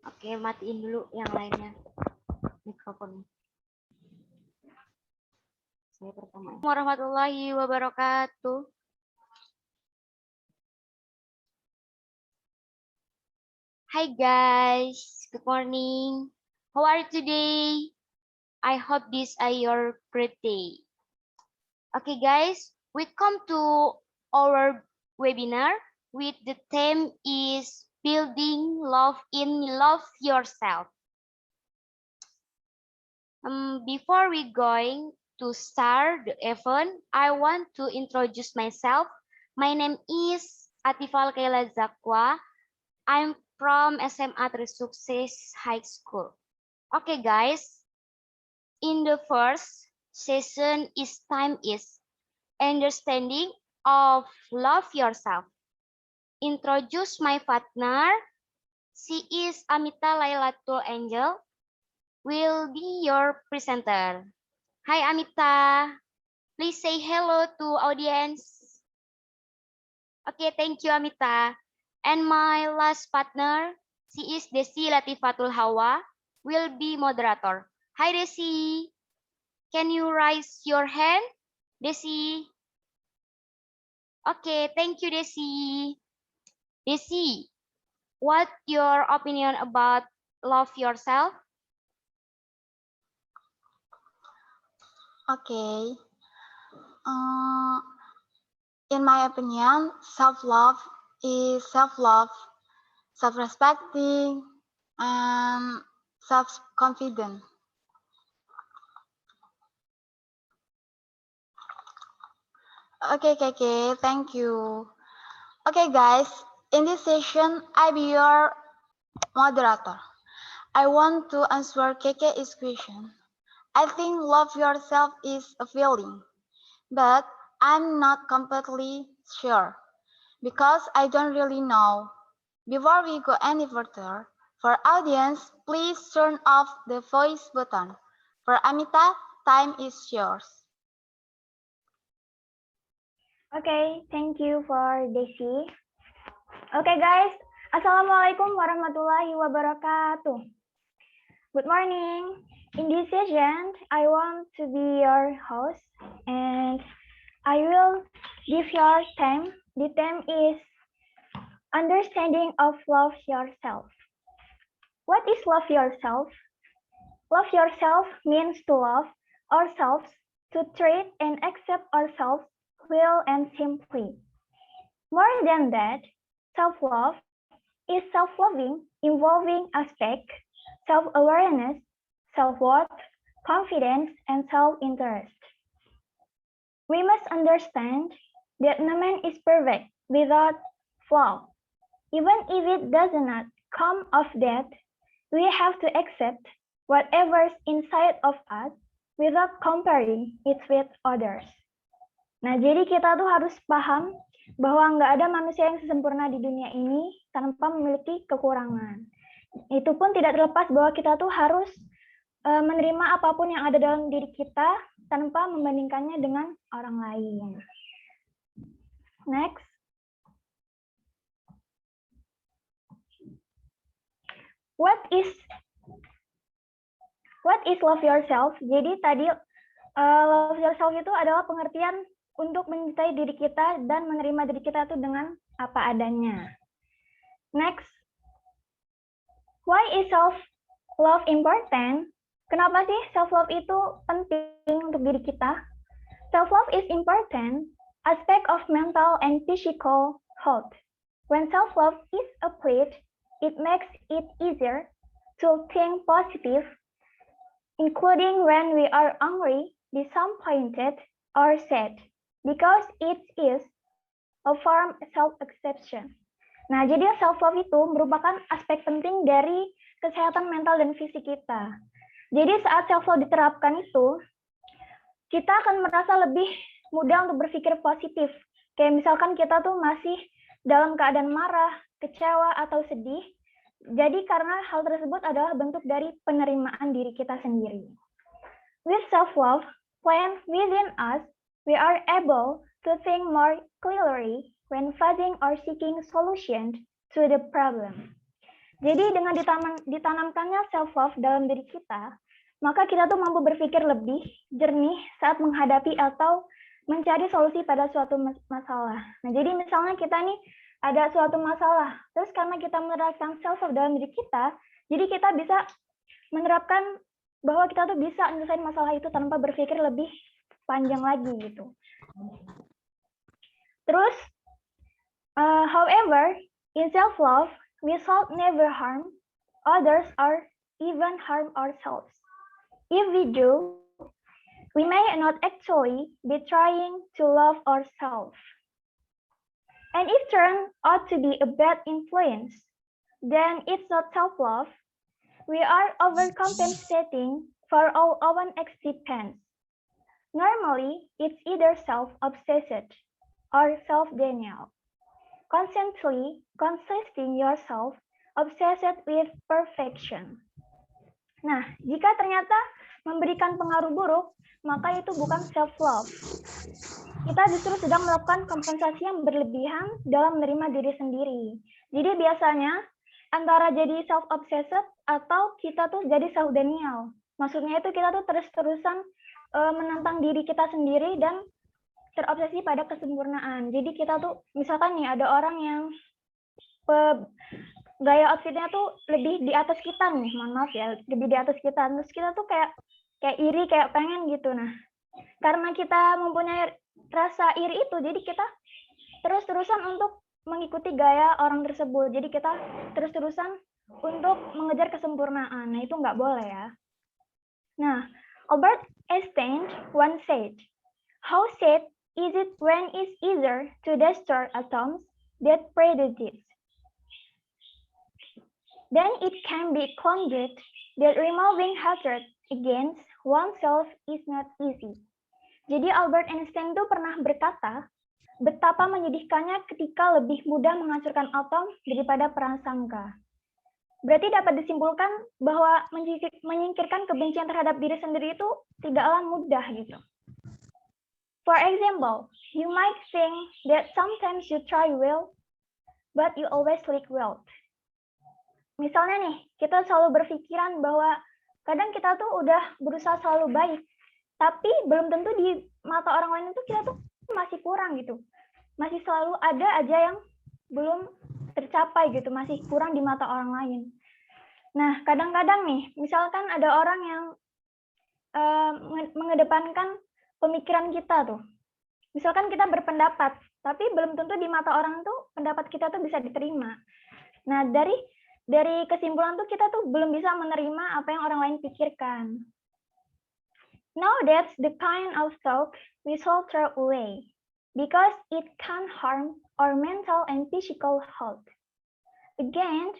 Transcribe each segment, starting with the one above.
Oke, matiin dulu yang lainnya mikrofonnya. Saya pertama. Warahmatullahi wabarakatuh. Hi guys, good morning. How are you today? I hope this is your great day. Okay guys, we come to our webinar with the theme is building love in love yourself. Before we going to start the event, I want to introduce myself. My name is Atifal Kaila Zakwa. I'm from SMA Trisukses High School. Okay guys, in the first session is time is understanding of love yourself. Introduce my partner. She is Amita Lailatul Angel. Will be your presenter. Hi Amita. Please say hello to audience. Okay, thank you Amita. And my last partner, she is Desi Latifatul Hawa, will be moderator. Hi Desi. Can you raise your hand? Desi. Okay, thank you Desi. Desi, what your opinion about love yourself? Okay. In my opinion, self-love is self-love, self-respecting, and self-confident. Okay, thank you. Okay, guys, in this session, I be your moderator. I want to answer KK's question. I think love yourself is a feeling, but I'm not completely sure because I don't really know. Before we go any further, for audience, please turn off the voice button. For Amita, time is yours. Okay, thank you for Desi. Okay guys, Assalamualaikum warahmatullahi wabarakatuh. Good morning. In this session, I want to be your host and I will give your theme. The theme is understanding of love yourself. What is love yourself? Love yourself means to love ourselves, to treat and accept ourselves well and simply. More than that, self-love is self-loving, involving aspect, self-awareness, self-worth, confidence, and self-interest. We must understand that no man is perfect without flaw. Even if it does not come of that, we have to accept whatever's inside of us without comparing it with others. Nah, jadi kita tuh harus paham bahwa nggak ada manusia yang sempurna di dunia ini tanpa memiliki kekurangan. Itu pun tidak terlepas bahwa kita tuh harus menerima apapun yang ada dalam diri kita tanpa membandingkannya dengan orang lain. Next. What is love yourself? Jadi tadi love yourself itu adalah pengertian untuk mencintai diri kita dan menerima diri kita itu dengan apa adanya. Next, why is self-love important? Kenapa sih self-love itu penting untuk diri kita? Self-love is important aspect of mental and physical health. When self-love is applied, it makes it easier to think positive, including when we are angry, disappointed, or sad. Because it is a form self-acceptance. Nah, jadi self-love itu merupakan aspek penting dari kesehatan mental dan fisik kita. Jadi saat self-love diterapkan itu, kita akan merasa lebih mudah untuk berpikir positif. Kayak misalkan kita tuh masih dalam keadaan marah, kecewa, atau sedih. Jadi karena hal tersebut adalah bentuk dari penerimaan diri kita sendiri. With self-love plant within us, we are able to think more clearly when facing or seeking solutions to the problem. Jadi dengan ditanamkannya self-love dalam diri kita, maka kita tuh mampu berpikir lebih jernih saat menghadapi atau mencari solusi pada suatu masalah. Nah, jadi misalnya kita nih ada suatu masalah, terus karena kita menerapkan self-love dalam diri kita, jadi kita bisa menerapkan bahwa kita tuh bisa menyelesaikan masalah itu tanpa berpikir lebih panjang lagi gitu. Terus, however, in self-love, we should never harm others or even harm ourselves. If we do, we may not actually be trying to love ourselves. And if turn out to be a bad influence, then it's not self-love. We are overcompensating for our own existence. Normally, it's either self-obsessed or self-denial. Consisting yourself obsessed with perfection. Nah, jika ternyata memberikan pengaruh buruk, maka itu bukan self-love. Kita justru sedang melakukan kompensasi yang berlebihan dalam menerima diri sendiri. Jadi biasanya antara jadi self-obsessed atau kita tuh jadi self-denial. Maksudnya itu kita tuh terus-terusan menantang diri kita sendiri dan terobsesi pada kesempurnaan. Jadi kita tuh misalkan nih ada orang yang gaya outfitnya tuh lebih di atas kita nih, mohon maaf ya, lebih di atas kita. Terus kita tuh kayak iri, kayak pengen gitu. Nah, karena kita mempunyai rasa iri itu, jadi kita terus-terusan untuk mengikuti gaya orang tersebut. Jadi kita terus-terusan untuk mengejar kesempurnaan. Nah, itu nggak boleh ya. Nah, Albert Einstein once said, "How sad is it when it's easier to destroy atoms that produce it? Then it can be concluded that removing hatred against oneself is not easy." Jadi Albert Einstein itu pernah berkata, betapa menyedihkannya ketika lebih mudah menghancurkan atom daripada prasangka. Berarti dapat disimpulkan bahwa menyingkirkan kebencian terhadap diri sendiri itu tidaklah mudah gitu. For example, you might think that sometimes you try well, but you always lack will. Misalnya nih, kita selalu berpikiran bahwa kadang kita tuh udah berusaha selalu baik, tapi belum tentu di mata orang lain itu kita tuh masih kurang gitu. Masih selalu ada aja yang belum tercapai gitu, masih kurang di mata orang lain. Nah, kadang-kadang nih, misalkan ada orang yang mengedepankan pemikiran kita tuh. Misalkan kita berpendapat, tapi belum tentu di mata orang tuh pendapat kita tuh bisa diterima. Nah, dari kesimpulan tuh kita tuh belum bisa menerima apa yang orang lain pikirkan. Now that's the kind of talk we should throw away, because it can harm our mental and physical health. Again,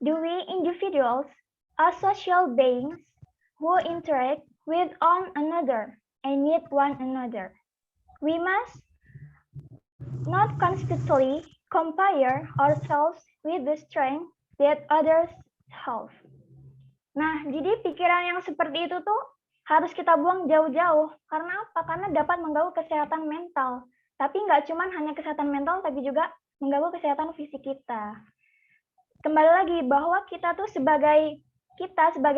we individuals are social beings who interact with one another and need one another. We must not constantly compare ourselves with the strength that others have. Nah, jadi pikiran yang seperti itu tuh harus kita buang jauh-jauh. Karena apa? Karena dapat mengganggu kesehatan mental. Tapi nggak cuma hanya kesehatan mental, tapi juga mengganggu kesehatan fisik kita. Kembali lagi bahwa kita tuh sebagai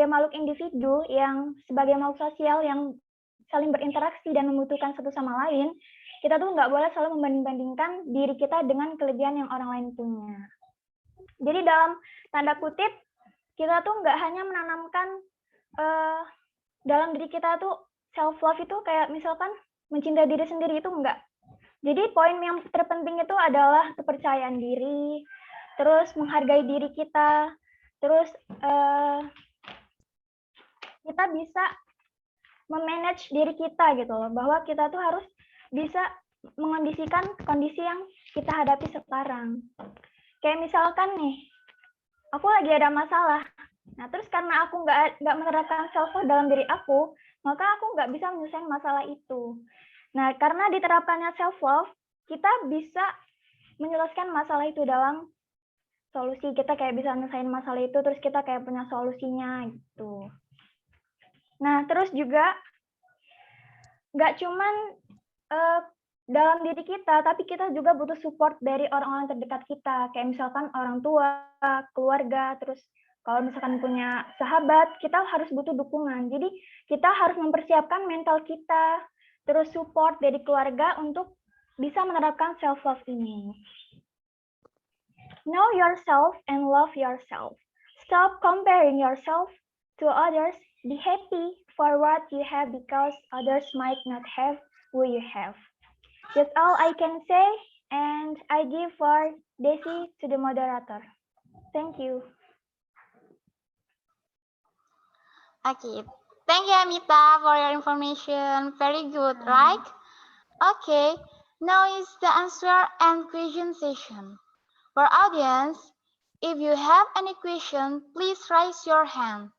makhluk individu yang sebagai makhluk sosial yang saling berinteraksi dan membutuhkan satu sama lain, kita tuh nggak boleh selalu membanding-bandingkan diri kita dengan kelebihan yang orang lain punya. Jadi dalam tanda kutip, kita tuh nggak hanya menanamkan dalam diri kita tuh self-love itu kayak misalkan mencintai diri sendiri itu enggak. Jadi poin yang terpenting itu adalah kepercayaan diri, terus menghargai diri kita, terus kita bisa memanage diri kita gitu loh, bahwa kita tuh harus bisa mengondisikan kondisi yang kita hadapi sekarang. Kayak misalkan nih, aku lagi ada masalah. Nah, terus karena aku nggak menerapkan self-love dalam diri aku, maka aku nggak bisa menyelesaikan masalah itu. Nah, karena diterapkannya self-love, kita bisa menyelesaikan masalah itu dalam solusi. Kita kayak bisa menyelesaikan masalah itu, terus kita kayak punya solusinya gitu. Nah, terus juga nggak cuman dalam diri kita, tapi kita juga butuh support dari orang-orang terdekat kita, kayak misalkan orang tua, keluarga, terus kalau misalkan punya sahabat, kita harus butuh dukungan. Jadi kita harus mempersiapkan mental kita, terus support dari keluarga untuk bisa menerapkan self-love ini. Know yourself and love yourself. Stop comparing yourself to others. Be happy for what you have because others might not have what you have. That's all I can say, and I give for Desi to the moderator. Thank you. Okay, thank you, Amita, for your information. Very good, right? Okay, now is the answer and question session. For audience, if you have any question, please raise your hand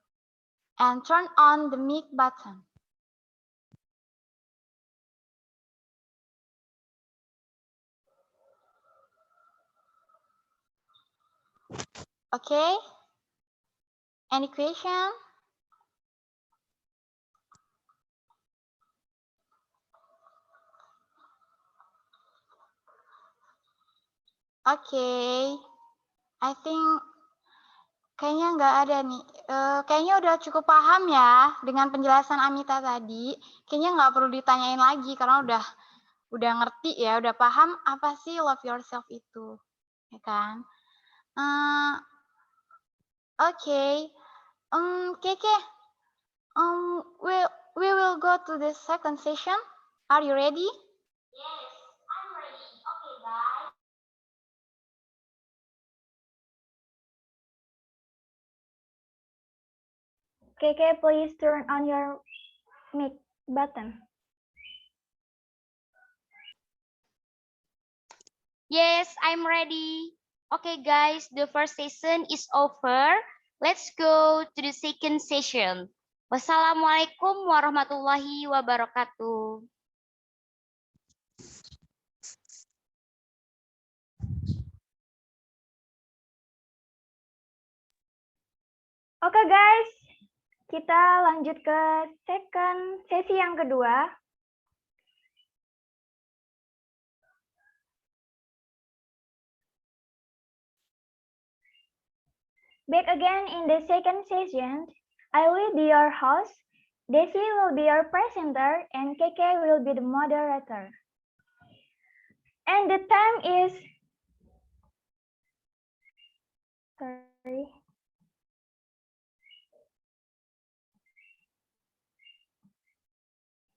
and turn on the mic button. Okay? Any question? Okay, I think kayaknya nggak ada nih. Kayaknya udah cukup paham ya dengan penjelasan Amita tadi. Kayaknya nggak perlu ditanyain lagi karena udah ngerti ya, udah paham apa sih love yourself itu, ya kan? Okay, Keke, we will go to the second session. Are you ready? Yes, I'm ready. Okay, guys. KK, please turn on your mic button. Yes, I'm ready. Okay, guys, the first session is over. Let's go to the second session. Wassalamualaikum warahmatullahi wabarakatuh. Oke guys, kita lanjut ke second sesi yang kedua. Back again in the second session, I will be your host, Desi will be your presenter, and KK will be the moderator. And the time is... Sorry.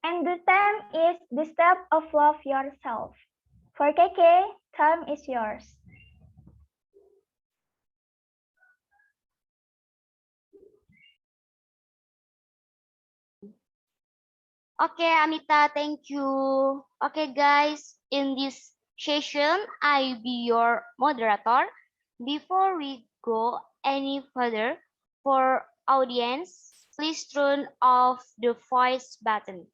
And the time is the step of love yourself. For KK, time is yours. Okay, Amita, thank you. Okay, guys, in this session, I be your moderator. Before we go any further, for audience, please turn off the voice button.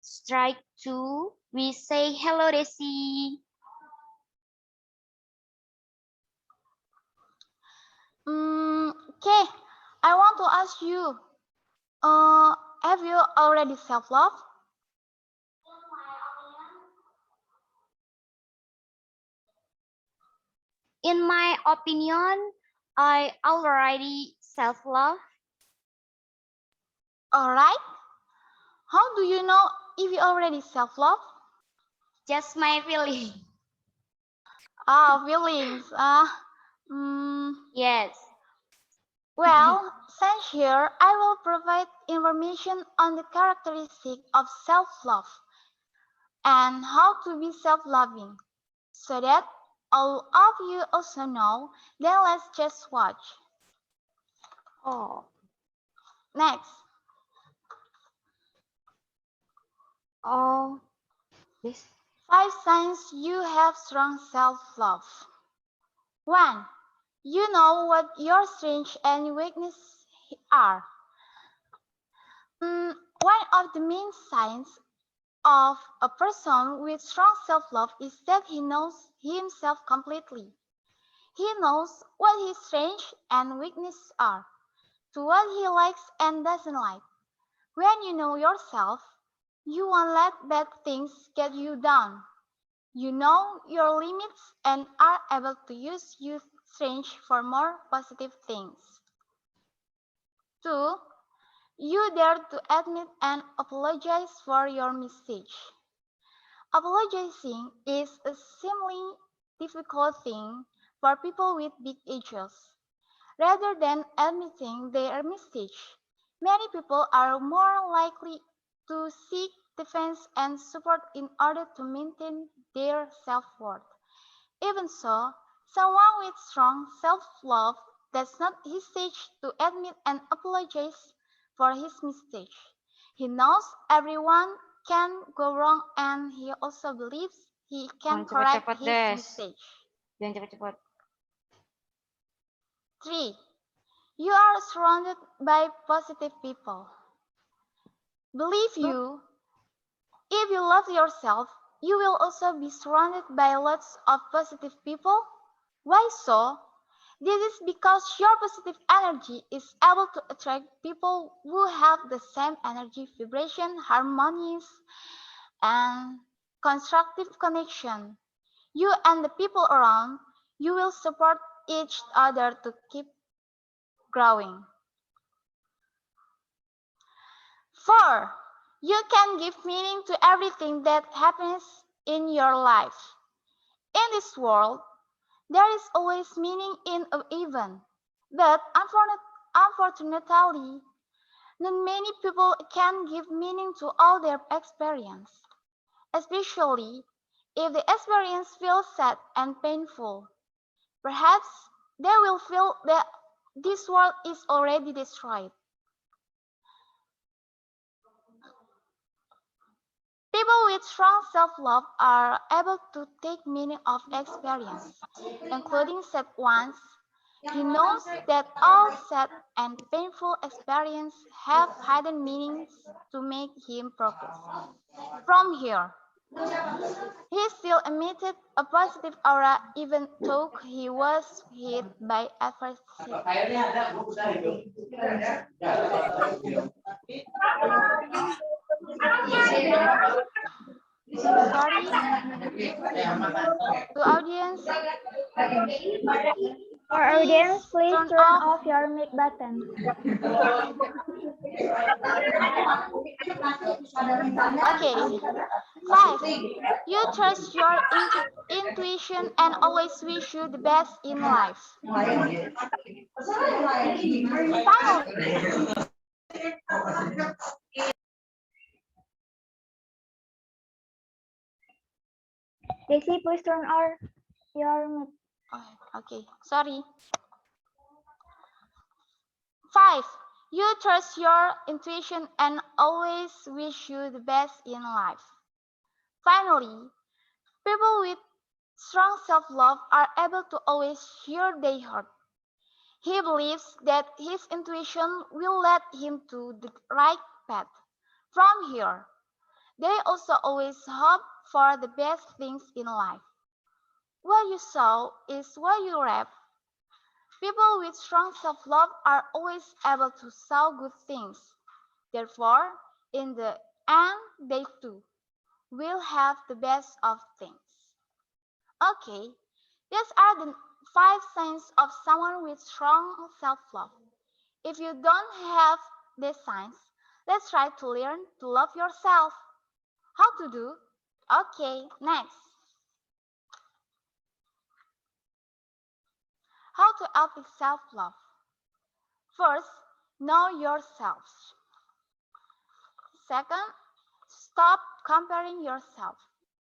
Strike 2, we say hello, Desi. Okay, I want to ask you, have you already self-love? In my opinion, I already self-love. All right. How do you know if you already self-love? Just my feeling. Feelings. Yes. Well, since here, I will provide information on the characteristic of self-love and how to be self-loving, so that all of you also know. Then let's just watch. Oh. Next. Oh. This. 5 signs you have strong self-love. 1. You know what your strengths and weaknesses are. One of the main signs of a person with strong self-love is that he knows himself completely. He knows what his strengths and weaknesses are, to what he likes and doesn't like. When you know yourself, You won't let bad things get you down. You know your limits and are able to use your strength for more positive things. 2. You dare to admit and apologize for your mistake. Apologizing is a seemingly difficult thing for people with big egos. Rather than admitting their mistake, many people are more likely to seek defense and support in order to maintain their self-worth. Even so, someone with strong self-love does not hesitate to admit and apologize for his mistake. He knows everyone can go wrong and he also believes he can Jangan correct cepet-cepet, his Des. mistake. Jangan cepet-cepet. 3. You are surrounded by positive people. Believe you, if you love yourself, you will also be surrounded by lots of positive people. Why so? This is because your positive energy is able to attract people who have the same energy vibration, harmonious, and constructive connection. You and the people around you will support each other to keep growing. 4. You can give meaning to everything that happens in your life. In this world, there is always meaning in an event, but unfortunately, not many people can give meaning to all their experience, especially if the experience feels sad and painful. Perhaps they will feel that this world is already destroyed. People with strong self-love are able to take meaning of experience, including sad ones. He knows that all sad and painful experiences have hidden meanings to make him progress. From here, he still emitted a positive aura even though he was hit by adversity. Sorry to audience, For audience, please turn turn off. off your mic button. Okay. 5. You trust your intuition and always wish you the best in life. Finally, Daisy, please turn on your mic. okay, sorry. 5. You trust your intuition and always wish you the best in life. Finally, people with strong self-love are able to always hear their heart. He believes that his intuition will lead him to the right path. From here, they also always hope for the best things in life. What you sow is what you reap. People with strong self-love are always able to sow good things. Therefore, in the end, they too will have the best of things. Okay, these are the 5 signs of someone with strong self-love. If you don't have these signs, let's try to learn to love yourself. How to do? Okay, next. How to up with self-love. First, know yourself. Second, stop comparing yourself.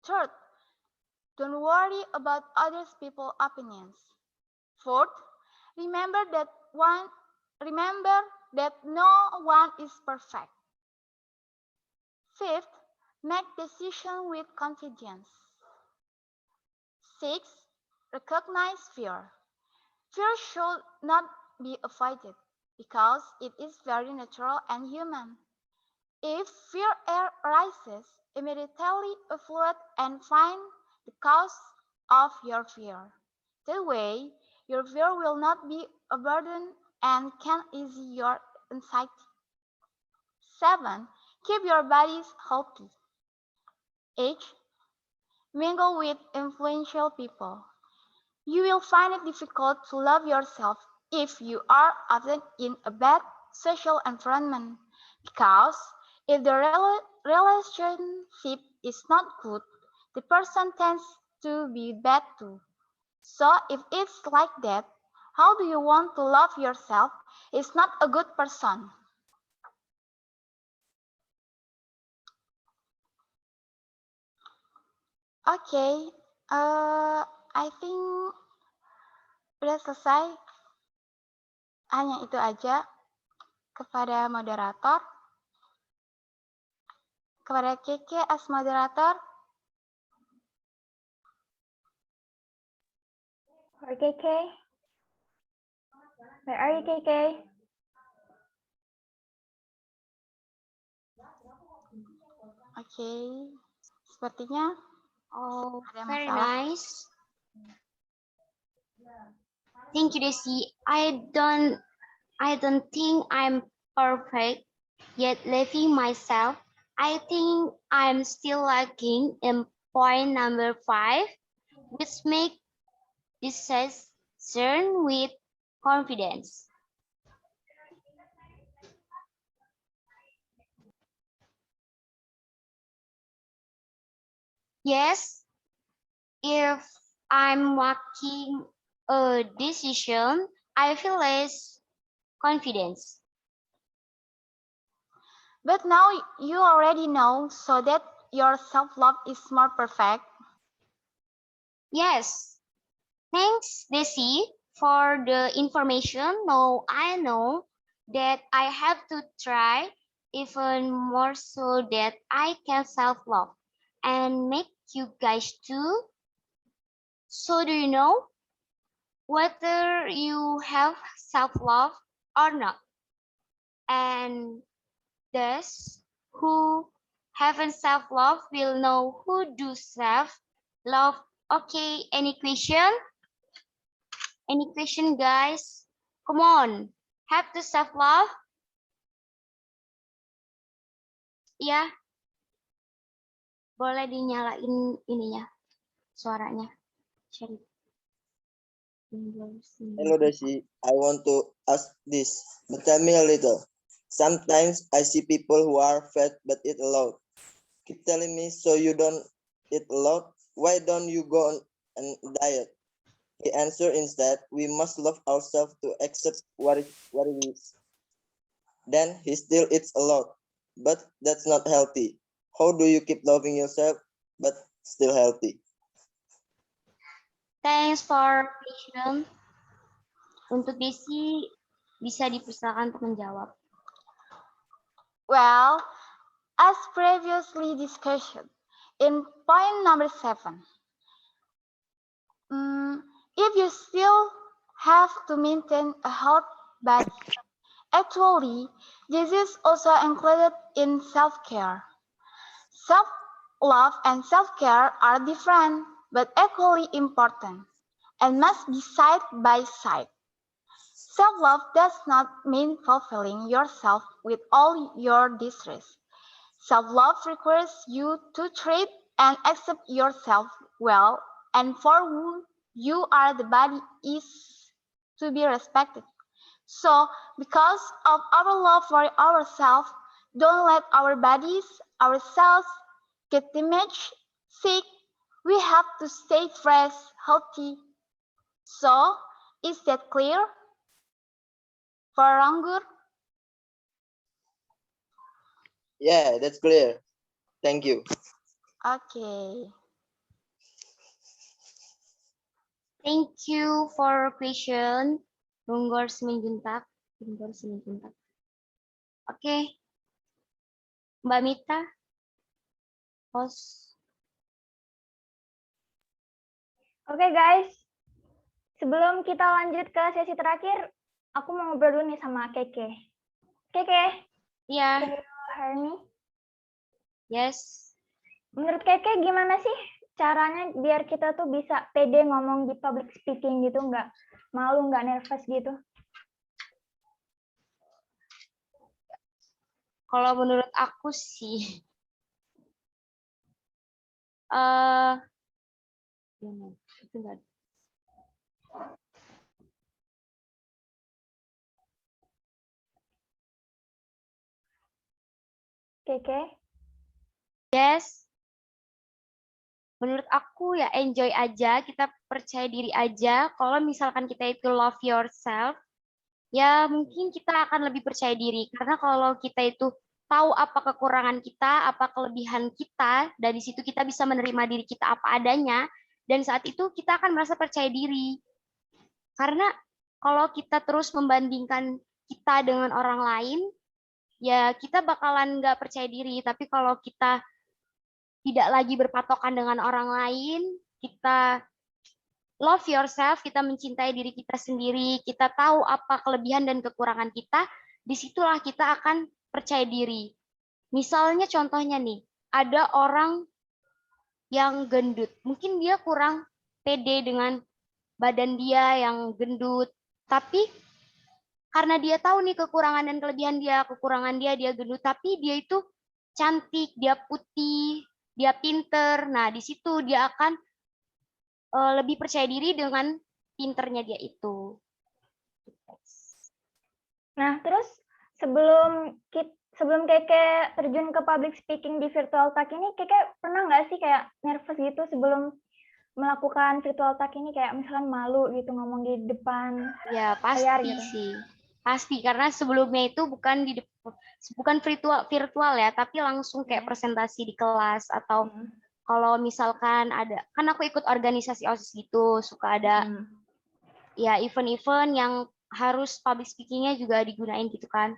Third, don't worry about other people's opinions. Fourth, remember that no one is perfect. Fifth, make decisions with confidence. 6. Recognize fear. Fear should not be avoided because it is very natural and human. If fear arises, immediately evaluate and find the cause of your fear. That way, your fear will not be a burden and can ease your anxiety. 7. Keep your bodies healthy. H. Mingle with influential people. You will find it difficult to love yourself if you are often in a bad social environment, because if the relationship is not good, the person tends to be bad too. So if it's like that, how do you want to love yourself? It's not a good person. Okay, I think udah selesai. Hanya itu aja kepada moderator. Kepada Keke as moderator. For KK. Where are you, KK? Oke, sepertinya Oh, ada very masalah. nice. Thank you, Desi. I don't think I'm perfect yet living myself. I think I'm still lacking in point number 5, which make decision with confidence. Yes, if I'm making a decision, I feel less confidence. But now you already know, so that your self-love is more perfect. Yes, thanks, Desi, for the information. Now I know that I have to try even more so that I can self-love and make you guys too. So do you know whether you have self-love or not? And thus, who haven't self-love will know who do self-love. Okay, any question? Any question, guys? Come on, have to self-love? Ya, boleh dinyalain ininya, suaranya. Share. Hello, Desi. I want to ask this, but tell me a little. Sometimes I see people who are fat but eat a lot. Keep telling me, so you don't eat a lot? Why don't you go on a diet? He answered instead, we must love ourselves to accept what it is. Then he still eats a lot, but that's not healthy. How do you keep loving yourself but still healthy? Thanks for question. Untuk Desi, bisa dipersilakan untuk menjawab. Well, as previously discussed, in point number 7, if you still have to maintain a healthy body, actually, this is also included in self-care. Self-love and self-care are different, but equally important, and must be side by side. Self-love does not mean fulfilling yourself with all your desires. Self-love requires you to treat and accept yourself well, and for who you are, the body is to be respected. So, because of our love for ourselves, don't let our bodies, ourselves, get damaged, sick. We have to stay fresh, healthy. So, is that clear? For Ranggur? Yeah, that's clear. Thank you. Okay. Thank you for question. Lunggor Simanjuntak. Oke. Mbak Mita. Host. Oke guys, sebelum kita lanjut ke sesi terakhir, aku mau ngobrol dulu nih sama Keke. Keke, Ya, can you hear me? yes. Menurut Keke gimana sih caranya biar kita tuh bisa pede ngomong di public speaking gitu, nggak malu, nggak nervous gitu? Kalau menurut aku sih, eh itu enggak. Keke? Yes. Menurut aku ya enjoy aja, kita percaya diri aja. Kalau misalkan kita itu love yourself, ya mungkin kita akan lebih percaya diri. Karena kalau kita itu tahu apa kekurangan kita, apa kelebihan kita, dari situ kita bisa menerima diri kita apa adanya, dan saat itu kita akan merasa percaya diri. Karena kalau kita terus membandingkan kita dengan orang lain, ya kita bakalan nggak percaya diri. Tapi kalau kita tidak lagi berpatokan dengan orang lain, kita love yourself, kita mencintai diri kita sendiri, kita tahu apa kelebihan dan kekurangan kita, disitulah kita akan percaya diri. Misalnya contohnya nih, ada orang yang gendut, mungkin dia kurang pede dengan badan dia yang gendut, tapi karena dia tahu nih kekurangan dan kelebihan dia, dia gendut, tapi dia itu cantik, dia putih, dia pinter. Nah, di situ dia akan lebih percaya diri dengan pinternya dia itu. Nah, terus sebelum Keke terjun ke public speaking di virtual talk ini, Keke pernah nggak sih kayak nervous gitu sebelum melakukan virtual talk ini, kayak misalkan malu gitu ngomong di depan Ya, pasti layar gitu? sih. Pasti, karena sebelumnya itu bukan virtual ya, tapi langsung kayak presentasi di kelas, atau kalau misalkan ada, kan aku ikut organisasi OSIS gitu, suka ada ya event-event yang harus public speaking-nya juga digunain gitu kan.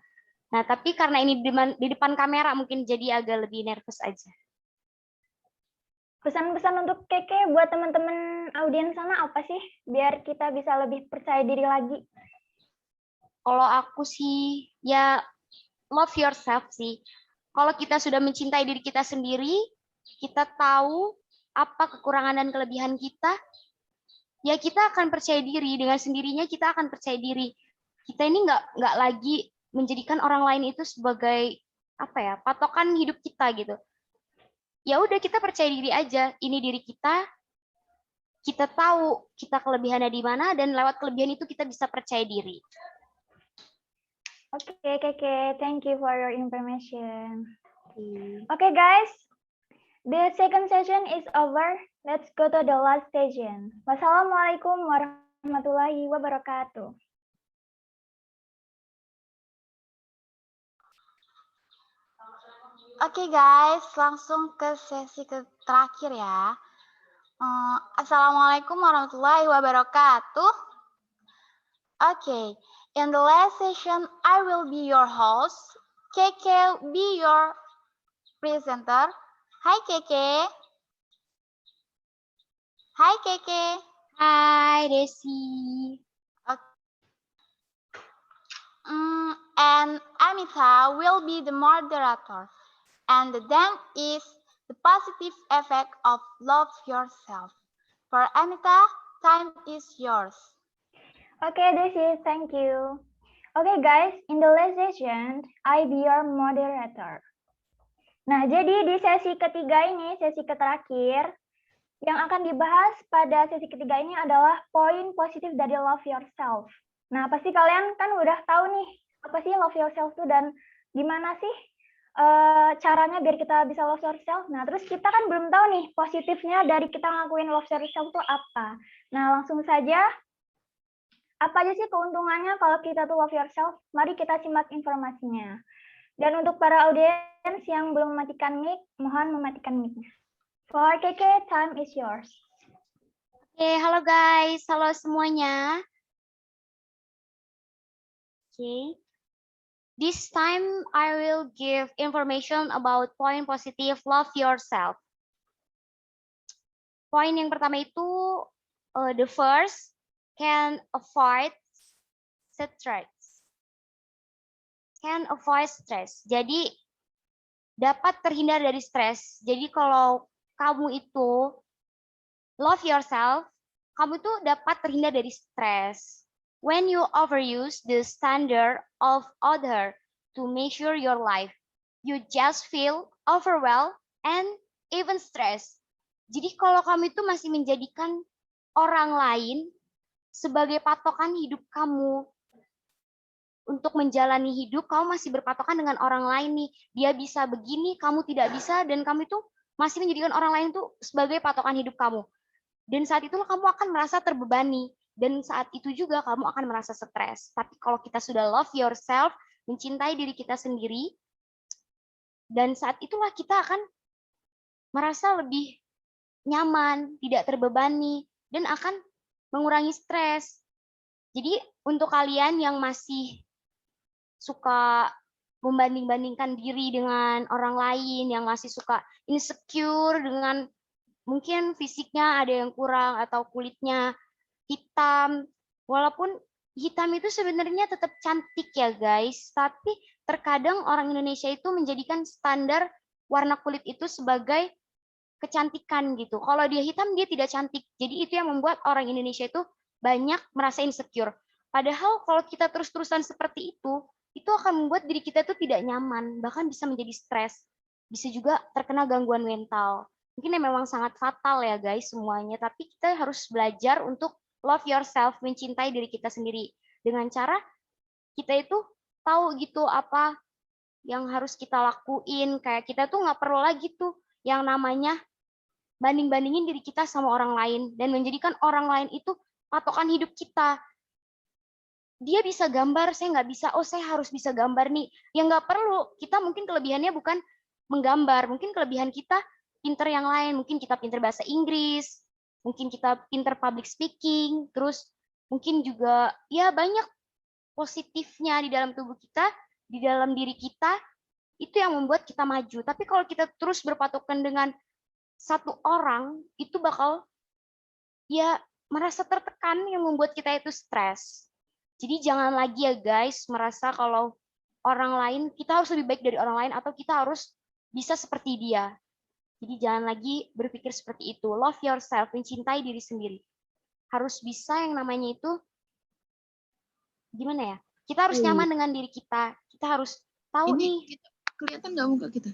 Nah, tapi karena ini di depan kamera mungkin jadi agak lebih nervous aja. Pesan-pesan untuk Keke buat teman-teman audiens sana apa sih? Biar kita bisa lebih percaya diri lagi. Kalau aku sih, ya love yourself sih. Kalau kita sudah mencintai diri kita sendiri, kita tahu apa kekurangan dan kelebihan kita, ya kita akan percaya diri. Dengan sendirinya kita akan percaya diri. Kita ini nggak lagi menjadikan orang lain itu sebagai apa ya, patokan hidup kita gitu. Ya udah, kita percaya diri aja. Ini diri kita tahu kita kelebihannya di mana, dan lewat kelebihan itu kita bisa percaya diri. Oke, Keke, thank you for your information. Hmm. Okay, guys, the second session is over. Let's go to the last session. Wassalamualaikum warahmatullahi wabarakatuh. Oke guys, langsung ke sesi terakhir ya. Assalamualaikum warahmatullahi wabarakatuh. Okay, in the last session, I will be your host. Keke be your presenter. Hi Keke. Hi Keke. Hai Desi. And Amita will be the moderator. And the theme is the positive effect of love yourself. For Amita, time is yours. Okay, Desi, thank you. Okay guys, in the last session, I be your moderator. Nah, jadi di sesi ketiga ini, sesi terakhir, yang akan dibahas pada sesi ketiga ini adalah poin positif dari love yourself. Nah, pasti kalian kan udah tahu nih, apa sih love yourself itu dan gimana sih caranya biar kita bisa love yourself. Nah, terus kita kan belum tahu nih positifnya dari kita ngakuin love yourself itu apa. Nah, langsung saja, apa aja sih keuntungannya kalau kita tuh love yourself? Mari kita simak informasinya. Dan untuk para audiens yang belum mematikan mic, mohon mematikan mic-nya. For Keke, time is yours. Oke, halo guys, halo semuanya. Okay. This time I will give information about point positive love yourself. Poin yang pertama itu the first can avoid stress. Can avoid stress. Jadi dapat terhindar dari stres. Jadi kalau kamu itu love yourself, kamu tuh dapat terhindar dari stres. When you overuse the standard of other to measure your life, you just feel overwhelmed and even stressed. Jadi kalau kamu itu masih menjadikan orang lain sebagai patokan hidup kamu, untuk menjalani hidup, kamu masih berpatokan dengan orang lain nih. Dia bisa begini, kamu tidak bisa, dan kamu itu masih menjadikan orang lain itu sebagai patokan hidup kamu. Dan saat itulah kamu akan merasa terbebani. Dan saat itu juga kamu akan merasa stres. Tapi kalau kita sudah love yourself, mencintai diri kita sendiri, dan saat itulah kita akan merasa lebih nyaman, tidak terbebani, dan akan mengurangi stres. Jadi untuk kalian yang masih suka membanding-bandingkan diri dengan orang lain, yang masih suka insecure dengan mungkin fisiknya ada yang kurang atau kulitnya hitam, walaupun hitam itu sebenarnya tetap cantik ya guys, tapi terkadang orang Indonesia itu menjadikan standar warna kulit itu sebagai kecantikan gitu. Kalau dia hitam dia tidak cantik. Jadi itu yang membuat orang Indonesia itu banyak merasa insecure. Padahal kalau kita terus-terusan seperti itu akan membuat diri kita itu tidak nyaman, bahkan bisa menjadi stres. Bisa juga terkena gangguan mental. Mungkin memang sangat fatal ya guys semuanya, tapi kita harus belajar untuk love yourself, mencintai diri kita sendiri. Dengan cara kita itu tahu gitu apa yang harus kita lakuin. Kayak kita tuh nggak perlu lagi tuh yang namanya banding-bandingin diri kita sama orang lain dan menjadikan orang lain itu patokan hidup kita. Dia bisa gambar, saya nggak bisa, oh saya harus bisa gambar nih. Ya nggak perlu, kita mungkin kelebihannya bukan menggambar, mungkin kelebihan kita pinter yang lain, mungkin kita pinter bahasa Inggris, mungkin kita pinter public speaking, terus mungkin juga ya banyak positifnya di dalam tubuh kita, di dalam diri kita, itu yang membuat kita maju. Tapi kalau kita terus berpatokan dengan satu orang, itu bakal ya merasa tertekan yang membuat kita itu stres. Jadi jangan lagi ya guys merasa kalau orang lain, kita harus lebih baik dari orang lain atau kita harus bisa seperti dia. Jadi jangan lagi berpikir seperti itu. Love yourself, mencintai diri sendiri. Harus bisa yang namanya itu, gimana ya? Kita harus nyaman dengan diri kita. Kita harus tahu nih. Kelihatan nggak muka kita?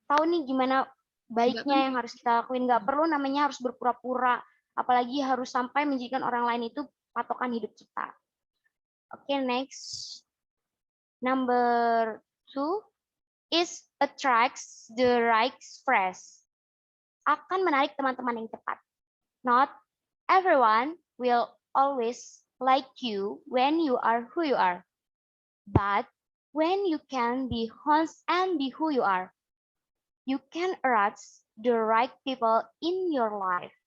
Tahu nih gimana baiknya yang harus kita lakuin. Nggak perlu namanya harus berpura-pura. Apalagi harus sampai menjadikan orang lain itu patokan hidup kita. Oke, next. Number 2 is attracts the right friends. Akan menarik teman-teman yang tepat. Not everyone will always like you when you are who you are. But when you can be honest and be who you are, you can attract the right people in your life.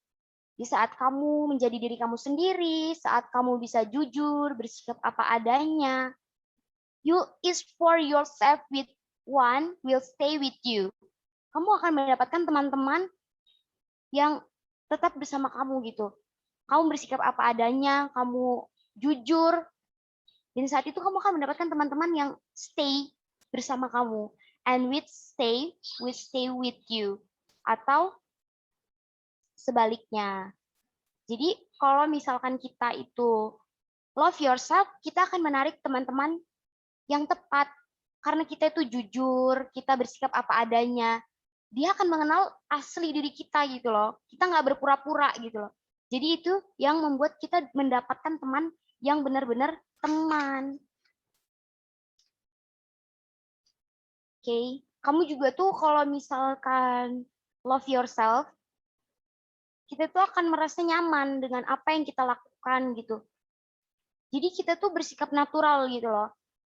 Di saat kamu menjadi diri kamu sendiri, saat kamu bisa jujur, bersikap apa adanya, you is for yourself with one will stay with you. Kamu akan mendapatkan teman-teman yang tetap bersama kamu gitu. Kamu bersikap apa adanya, kamu jujur, dan saat itu kamu akan mendapatkan teman-teman yang stay bersama kamu. And with stay with you. Atau sebaliknya. Jadi kalau misalkan kita itu love yourself, kita akan menarik teman-teman yang tepat. Karena kita itu jujur, kita bersikap apa adanya. Dia akan mengenal asli diri kita gitu loh. Kita nggak berpura-pura gitu loh. Jadi itu yang membuat kita mendapatkan teman yang benar-benar teman. Oke, kamu juga tuh kalau misalkan love yourself, kita tuh akan merasa nyaman dengan apa yang kita lakukan gitu. Jadi kita tuh bersikap natural gitu loh.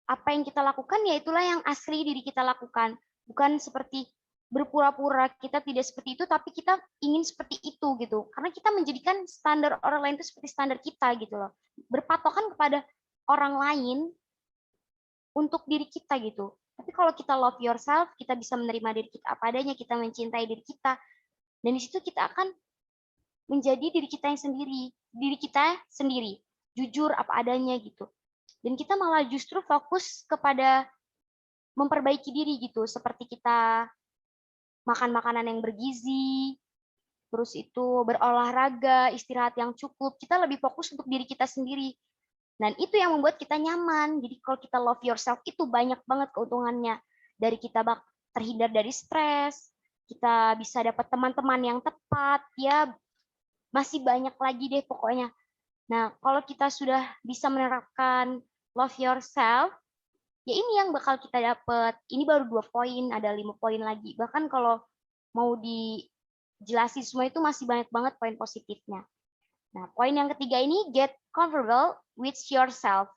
Apa yang kita lakukan ya itulah yang asli diri kita lakukan. Bukan seperti berpura-pura kita tidak seperti itu, tapi kita ingin seperti itu gitu. Karena kita menjadikan standar orang lain itu seperti standar kita gitu loh. Berpatokan kepada orang lain untuk diri kita gitu. Tapi kalau kita love yourself, kita bisa menerima diri kita apa adanya, kita mencintai diri kita. Dan di situ kita akan menjadi diri kita sendiri, jujur apa adanya gitu. Dan kita malah justru fokus kepada memperbaiki diri gitu, seperti kita makan makanan yang bergizi, terus itu berolahraga, istirahat yang cukup, kita lebih fokus untuk diri kita sendiri. Dan itu yang membuat kita nyaman. Jadi kalau kita love yourself itu banyak banget keuntungannya. dari kita terhindar dari stres, kita bisa dapat teman-teman yang tepat, ya masih banyak lagi deh pokoknya. Nah, kalau kita sudah bisa menerapkan love yourself, ya ini yang bakal kita dapat. Ini baru 2 poin, ada 5 poin lagi. Bahkan kalau mau dijelasin semua itu masih banyak banget poin positifnya. Nah, poin yang ketiga ini get comfortable with yourself.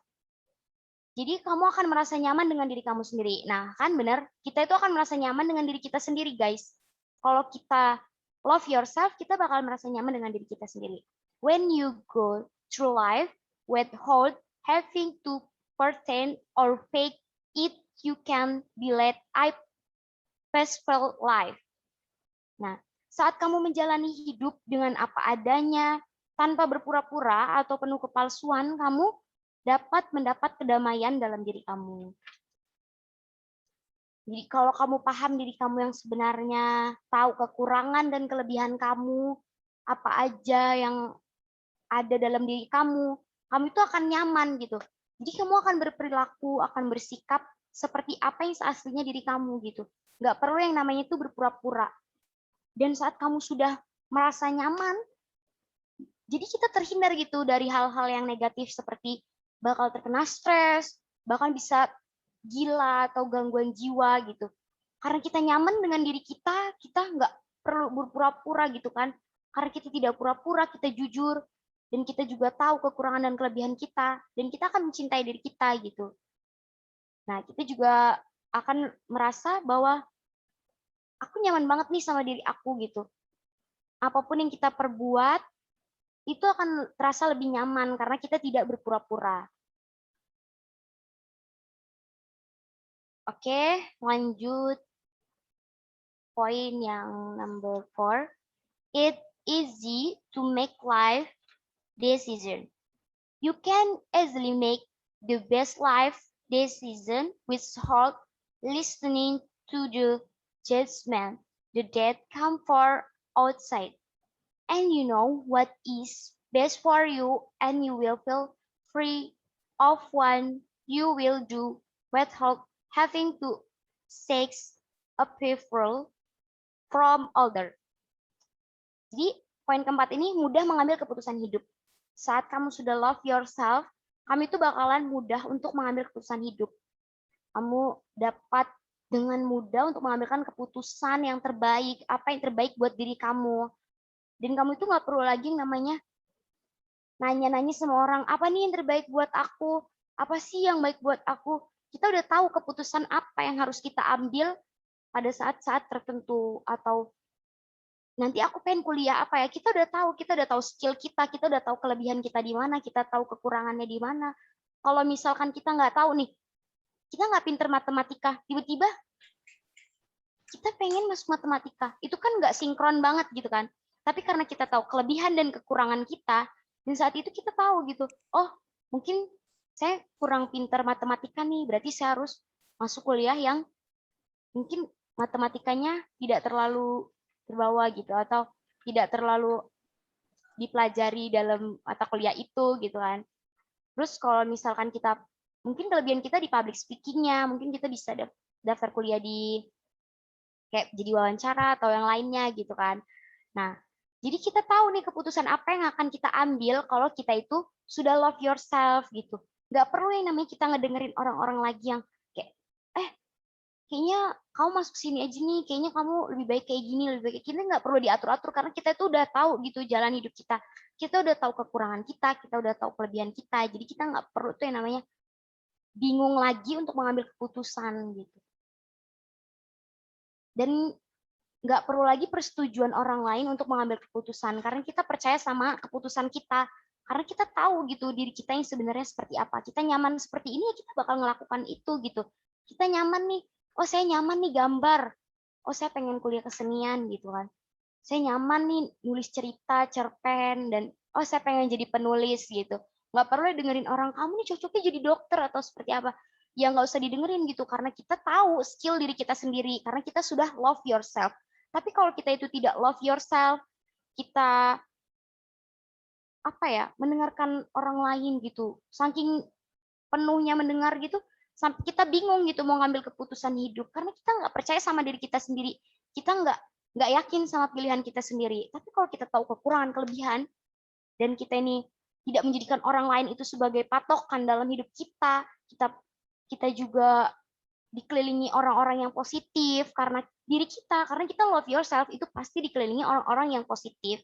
Jadi kamu akan merasa nyaman dengan diri kamu sendiri. Nah, kan benar, kita itu akan merasa nyaman dengan diri kita sendiri, guys. Kalau kita love yourself, kita bakal merasa nyaman dengan diri kita sendiri. When you go through life without having to pretend or fake it, you can be led a peaceful life. Nah, saat kamu menjalani hidup dengan apa adanya, tanpa berpura-pura atau penuh kepalsuan, kamu dapat mendapat kedamaian dalam diri kamu. Jadi kalau kamu paham diri kamu yang sebenarnya, tahu kekurangan dan kelebihan kamu, apa aja yang ada dalam diri kamu itu akan nyaman gitu. Jadi kamu akan berperilaku, akan bersikap seperti apa yang seaslinya diri kamu gitu. Nggak perlu yang namanya itu berpura-pura. Dan saat kamu sudah merasa nyaman, jadi kita terhindar gitu dari hal-hal yang negatif seperti bakal terkena stres, bahkan bisa gila atau gangguan jiwa gitu. Karena kita nyaman dengan diri kita, kita nggak perlu berpura-pura gitu kan. Karena kita tidak pura-pura, kita jujur, dan kita juga tahu kekurangan dan kelebihan kita, dan kita akan mencintai diri kita gitu. Nah, kita juga akan merasa bahwa aku nyaman banget nih sama diri aku gitu. Apapun yang kita perbuat, itu akan terasa lebih nyaman karena kita tidak berpura-pura. Oke, lanjut poin yang number 4. It's easy to make life decision. You can easily make the best life decision without listening to the judgment that come from outside. And you know what is best for you, and you will feel free of what you will do without having to seek approval from others. Jadi poin keempat ini mudah mengambil keputusan hidup. Saat kamu sudah love yourself, kamu itu bakalan mudah untuk mengambil keputusan hidup. Kamu dapat dengan mudah untuk mengambilkan keputusan yang terbaik, apa yang terbaik buat diri kamu. Dan kamu itu nggak perlu lagi yang namanya nanya-nanya sama orang, apa nih yang terbaik buat aku? Apa sih yang baik buat aku? Kita udah tahu keputusan apa yang harus kita ambil pada saat-saat tertentu, atau nanti aku pengen kuliah apa ya, kita udah tahu skill kita udah tahu kelebihan kita di mana, kita tahu kekurangannya di mana. Kalau misalkan kita nggak tahu nih, kita nggak pinter matematika, tiba-tiba kita pengen masuk matematika, itu kan nggak sinkron banget gitu kan. Tapi karena kita tahu kelebihan dan kekurangan kita, dan saat itu kita tahu gitu, oh mungkin saya kurang pinter matematika nih, berarti saya harus masuk kuliah yang mungkin matematikanya tidak terlalu terbawa gitu, atau tidak terlalu dipelajari dalam mata kuliah itu gitu kan. Terus kalau misalkan kita, mungkin kelebihan kita di public speaking-nya, mungkin kita bisa daftar kuliah di kayak jadi wawancara atau yang lainnya gitu kan. Nah, jadi kita tahu nih keputusan apa yang akan kita ambil kalau kita itu sudah love yourself gitu. Nggak perlu yang namanya kita ngedengerin orang-orang lagi yang kayak, kayaknya kamu masuk sini aja nih, kayaknya kamu lebih baik kayak gini, lebih baik kayak gini. Nggak perlu diatur-atur karena kita itu udah tahu gitu jalan hidup kita. Kita udah tahu kekurangan kita udah tahu kelebihan kita. Jadi kita nggak perlu tuh yang namanya bingung lagi untuk mengambil keputusan gitu. Dan nggak perlu lagi persetujuan orang lain untuk mengambil keputusan karena kita percaya sama keputusan kita, karena kita tahu gitu diri kita yang sebenarnya seperti apa. Kita nyaman seperti ini ya kita bakal melakukan itu gitu. Kita nyaman nih, oh saya nyaman nih gambar, oh saya pengen kuliah kesenian gitu kan. Saya nyaman nih nulis cerita, cerpen, dan oh saya pengen jadi penulis gitu. Nggak perlu dengerin orang, kamu nih cocoknya jadi dokter atau seperti apa. Ya nggak usah didengerin gitu karena kita tahu skill diri kita sendiri, karena kita sudah love yourself. Tapi kalau kita itu tidak love yourself, kita mendengarkan orang lain gitu, saking penuhnya mendengar gitu, sampai kita bingung gitu mau ngambil keputusan hidup karena kita nggak percaya sama diri kita sendiri, kita nggak yakin sama pilihan kita sendiri. Tapi kalau kita tahu kekurangan kelebihan dan kita ini tidak menjadikan orang lain itu sebagai patokan dalam hidup kita, kita juga dikelilingi orang-orang yang positif karena diri kita, karena kita love yourself itu pasti dikelilingi orang-orang yang positif.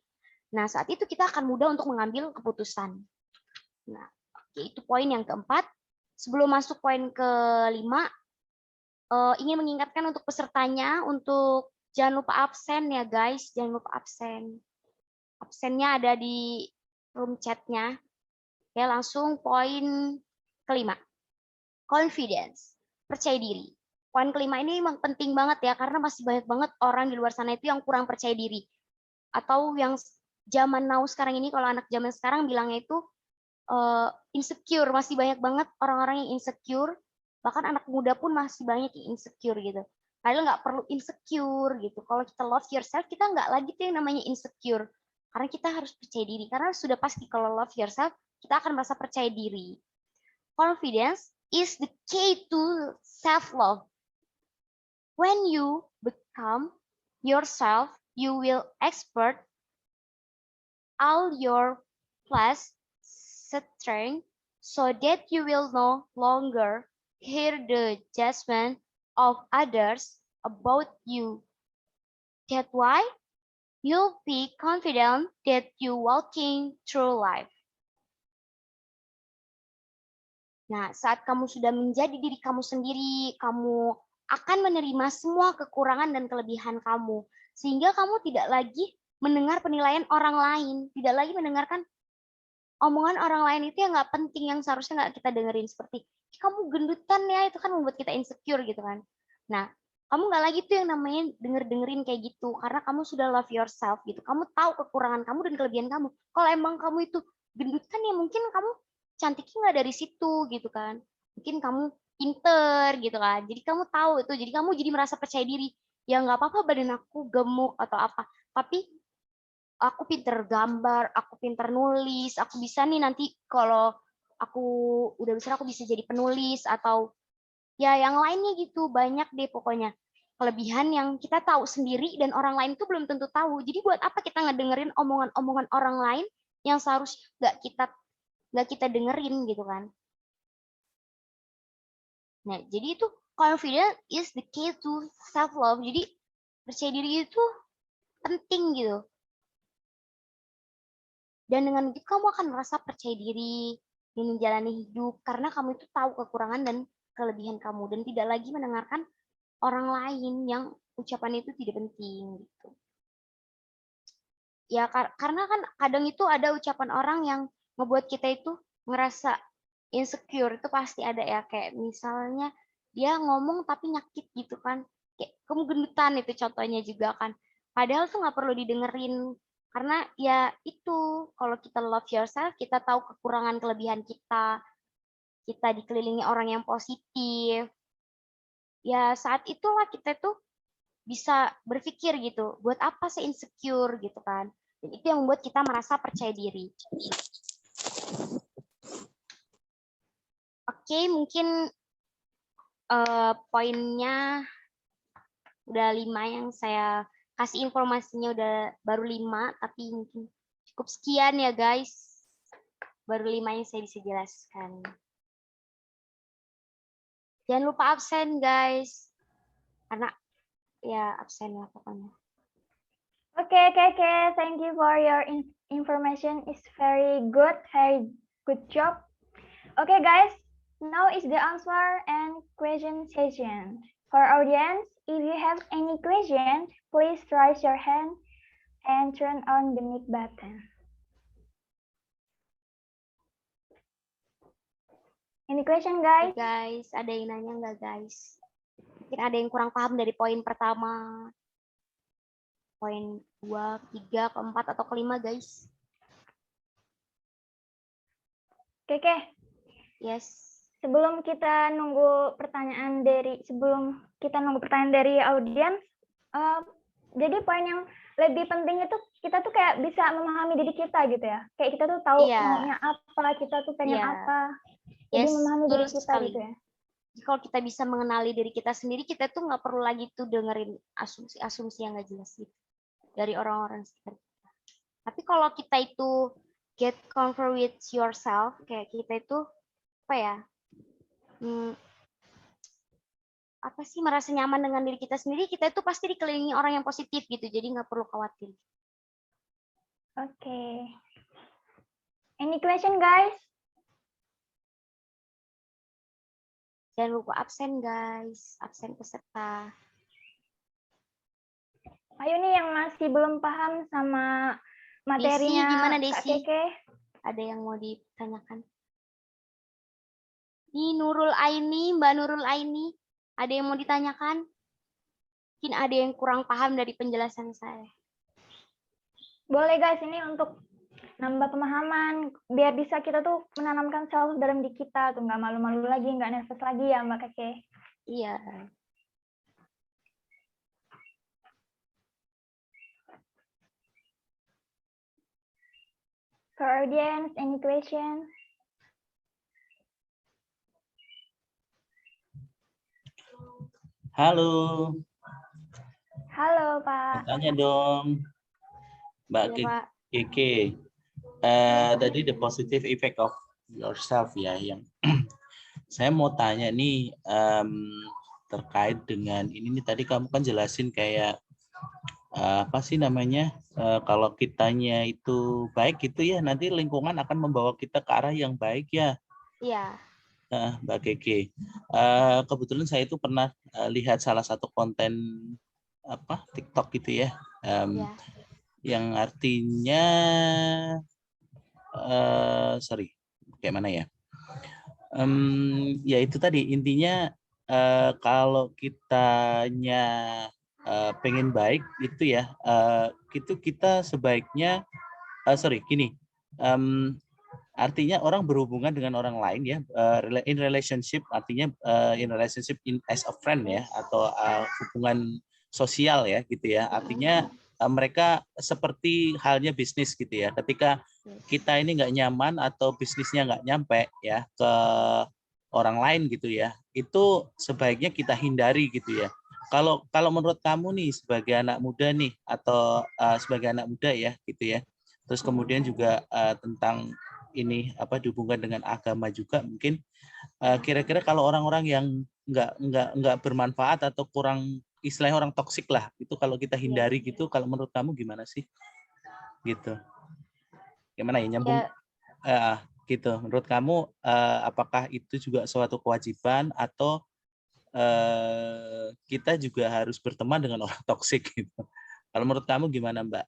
Nah, saat itu kita akan mudah untuk mengambil keputusan. Nah, oke, itu poin yang keempat. Sebelum masuk poin kelima, ingin mengingatkan untuk pesertanya untuk jangan lupa absen ya guys, jangan lupa absen. Absennya ada di room chatnya. Oke, langsung poin kelima. Confidence, percaya diri. Poin kelima ini memang penting banget ya, karena masih banyak banget orang di luar sana itu yang kurang percaya diri. Atau yang zaman now sekarang ini, kalau anak zaman sekarang bilangnya itu insecure, masih banyak banget orang-orang yang insecure, bahkan anak muda pun masih banyak yang insecure gitu. Padahal nggak perlu insecure gitu. Kalau kita love yourself, kita nggak lagi tuh yang namanya insecure. Karena kita harus percaya diri. Karena sudah pasti kalau love yourself, kita akan merasa percaya diri. Confidence is the key to self-love. When you become yourself, you will expert all your plus strength so that you will no longer hear the judgment of others about you. That's why you'll be confident that you're walking through life. Nah, saat kamu sudah menjadi diri kamu sendiri, kamu akan menerima semua kekurangan dan kelebihan kamu. Sehingga kamu tidak lagi mendengar penilaian orang lain, tidak lagi mendengarkan omongan orang lain itu yang nggak penting, yang seharusnya nggak kita dengerin, seperti kamu gendutan ya, itu kan membuat kita insecure gitu kan. Nah, kamu nggak lagi tuh yang namanya dengerin kayak gitu, karena kamu sudah love yourself gitu. Kamu tahu kekurangan kamu dan kelebihan kamu. Kalau emang kamu itu gendutan ya mungkin kamu cantiknya nggak dari situ gitu kan. Mungkin kamu pinter gitu kan. Jadi kamu tahu itu, jadi kamu jadi merasa percaya diri. Ya nggak apa-apa badan aku gemuk atau apa, tapi aku pinter gambar, aku pinter nulis, aku bisa nih nanti kalau aku udah besar aku bisa jadi penulis atau ya yang lainnya gitu. Banyak deh pokoknya kelebihan yang kita tahu sendiri dan orang lain tuh belum tentu tahu. Jadi buat apa kita ngedengerin omongan-omongan orang lain yang seharusnya nggak kita dengerin gitu kan. Nah, jadi itu confidence is the key to self love. Jadi percaya diri itu penting gitu. Dan dengan itu kamu akan merasa percaya diri di menjalani hidup karena kamu itu tahu kekurangan dan kelebihan kamu dan tidak lagi mendengarkan orang lain yang ucapan itu tidak penting gitu. Ya karena kan kadang itu ada ucapan orang yang ngebuat kita itu ngerasa insecure, itu pasti ada ya, kayak misalnya dia ngomong tapi nyakit gitu kan, kayak kamu gendutan, itu contohnya juga kan. Padahal tuh nggak perlu didengerin. Karena ya itu, kalau kita love yourself, kita tahu kekurangan kelebihan kita dikelilingi orang yang positif. Ya saat itulah kita tuh bisa berpikir gitu, buat apa saya insecure gitu kan. Dan itu yang membuat kita merasa percaya diri. Oke, mungkin poinnya udah 5 yang saya kasih, informasinya udah baru 5, tapi mungkin cukup sekian ya guys. Baru 5 yang saya bisa jelaskan. Jangan lupa absen guys. Karena ya absen ya pokoknya. Okay. Thank you for your information. It's very good job. Okay, guys. Now is the answer and question session. For audience, if you have any question, please raise your hand and turn on the mic button. Any question, guys? Guys, ada yang nanya nggak guys? Mungkin ada yang kurang paham dari poin pertama, poin 2, 3, keempat, atau kelima guys. Oke. Yes. Sebelum kita nunggu pertanyaan dari audiens, jadi poin yang lebih penting itu kita tuh kayak bisa memahami diri kita gitu ya. Kayak kita tuh tahu maunya apa, kita tuh pengen apa. Jadi memahami diri kita gitu ya. Jadi kalau kita bisa mengenali diri kita sendiri, kita tuh nggak perlu lagi tuh dengerin asumsi-asumsi yang nggak jelas gitu dari orang-orang sekitar kita. Tapi kalau kita itu get comfort with yourself, kayak kita itu apa ya? Apa sih, merasa nyaman dengan diri kita sendiri, kita itu pasti dikelilingi orang yang positif gitu. Jadi nggak perlu khawatir. Okay. Any question, guys? Jangan lupa absen, guys. Absen peserta. Ayo nih yang masih belum paham sama materinya gimana, Kak Desi? Keke? Ada yang mau ditanyakan? Ini Nurul Aini, Mbak Nurul Aini. Ada yang mau ditanyakan? Mungkin ada yang kurang paham dari penjelasan saya. Boleh guys, ini untuk nambah pemahaman, biar bisa kita tuh menanamkan self dalam diri kita, tuh nggak malu-malu lagi, nggak nervous lagi ya Mbak Keke. Iya. For audience, any question? Halo, Halo Pak. tanya dong, Mbak Iya, Pak. Keke. Tadi the positive effect of yourself ya, yang saya mau tanya nih terkait dengan ini nih, tadi kamu kan jelasin kayak apa sih namanya, kalau kitanya itu baik gitu ya, nanti lingkungan akan membawa kita ke arah yang baik ya. Iya. Mbak Keke, kebetulan saya itu pernah lihat salah satu konten apa TikTok gitu ya, Iya. yang artinya sorry, kayak mana ya? Ya itu tadi intinya, kalau kitanya pengen baik itu ya, itu kita sebaiknya gini. Artinya orang berhubungan dengan orang lain ya, in relationship, artinya in relationship as a friend ya, atau hubungan sosial ya gitu ya. Artinya mereka seperti halnya bisnis gitu ya. Ketika kita ini nggak nyaman atau bisnisnya nggak nyampe ya ke orang lain gitu ya, itu sebaiknya kita hindari gitu ya. Kalau menurut kamu nih sebagai anak muda nih, atau sebagai anak muda ya gitu ya. Terus kemudian juga tentang ini apa dihubungkan dengan agama juga, mungkin kira-kira kalau orang-orang yang nggak bermanfaat atau kurang, istilahnya orang toksik lah, itu kalau kita hindari gitu, kalau menurut kamu gimana sih gitu, gimana ya nyambung gitu menurut kamu, apakah itu juga suatu kewajiban atau kita juga harus berteman dengan orang toksik gitu? Kalau menurut kamu gimana Mbak,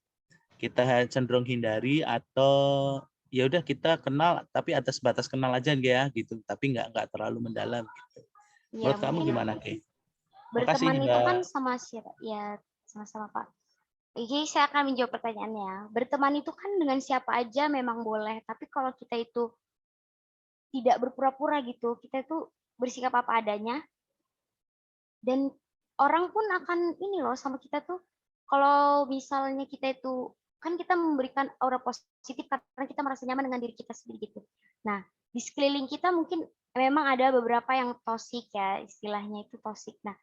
kita cenderung hindari atau ya udah kita kenal tapi atas batas kenal aja ya gitu, tapi nggak terlalu mendalam gitu. Ya, Menurut kamu mungkin gimana Kay? berteman Makasih itu Mbak. kan sama ya sama-sama Pak. Jadi saya akan menjawab pertanyaannya. Berteman itu kan dengan siapa aja memang boleh, tapi kalau kita itu tidak berpura-pura gitu, kita itu bersikap apa adanya, dan orang pun akan ini loh sama kita tuh, kalau misalnya kita itu, kan kita memberikan aura positif karena kita merasa nyaman dengan diri kita sendiri gitu. Nah, di sekeliling kita mungkin memang ada beberapa yang toksik ya, istilahnya itu toksik. Nah,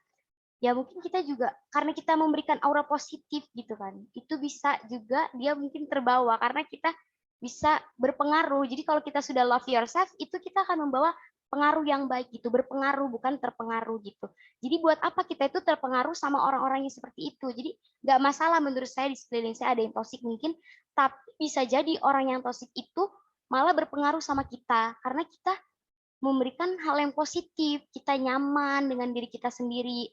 ya mungkin kita juga karena kita memberikan aura positif gitu kan, itu bisa juga dia mungkin terbawa karena kita bisa berpengaruh. Jadi kalau kita sudah love yourself, itu kita akan membawa pengaruh yang baik gitu, berpengaruh bukan terpengaruh gitu. Jadi buat apa kita itu terpengaruh sama orang-orang yang seperti itu? Jadi nggak masalah menurut saya di sekeliling saya ada yang toksik mungkin, tapi bisa jadi orang yang toksik itu malah berpengaruh sama kita karena kita memberikan hal yang positif, kita nyaman dengan diri kita sendiri,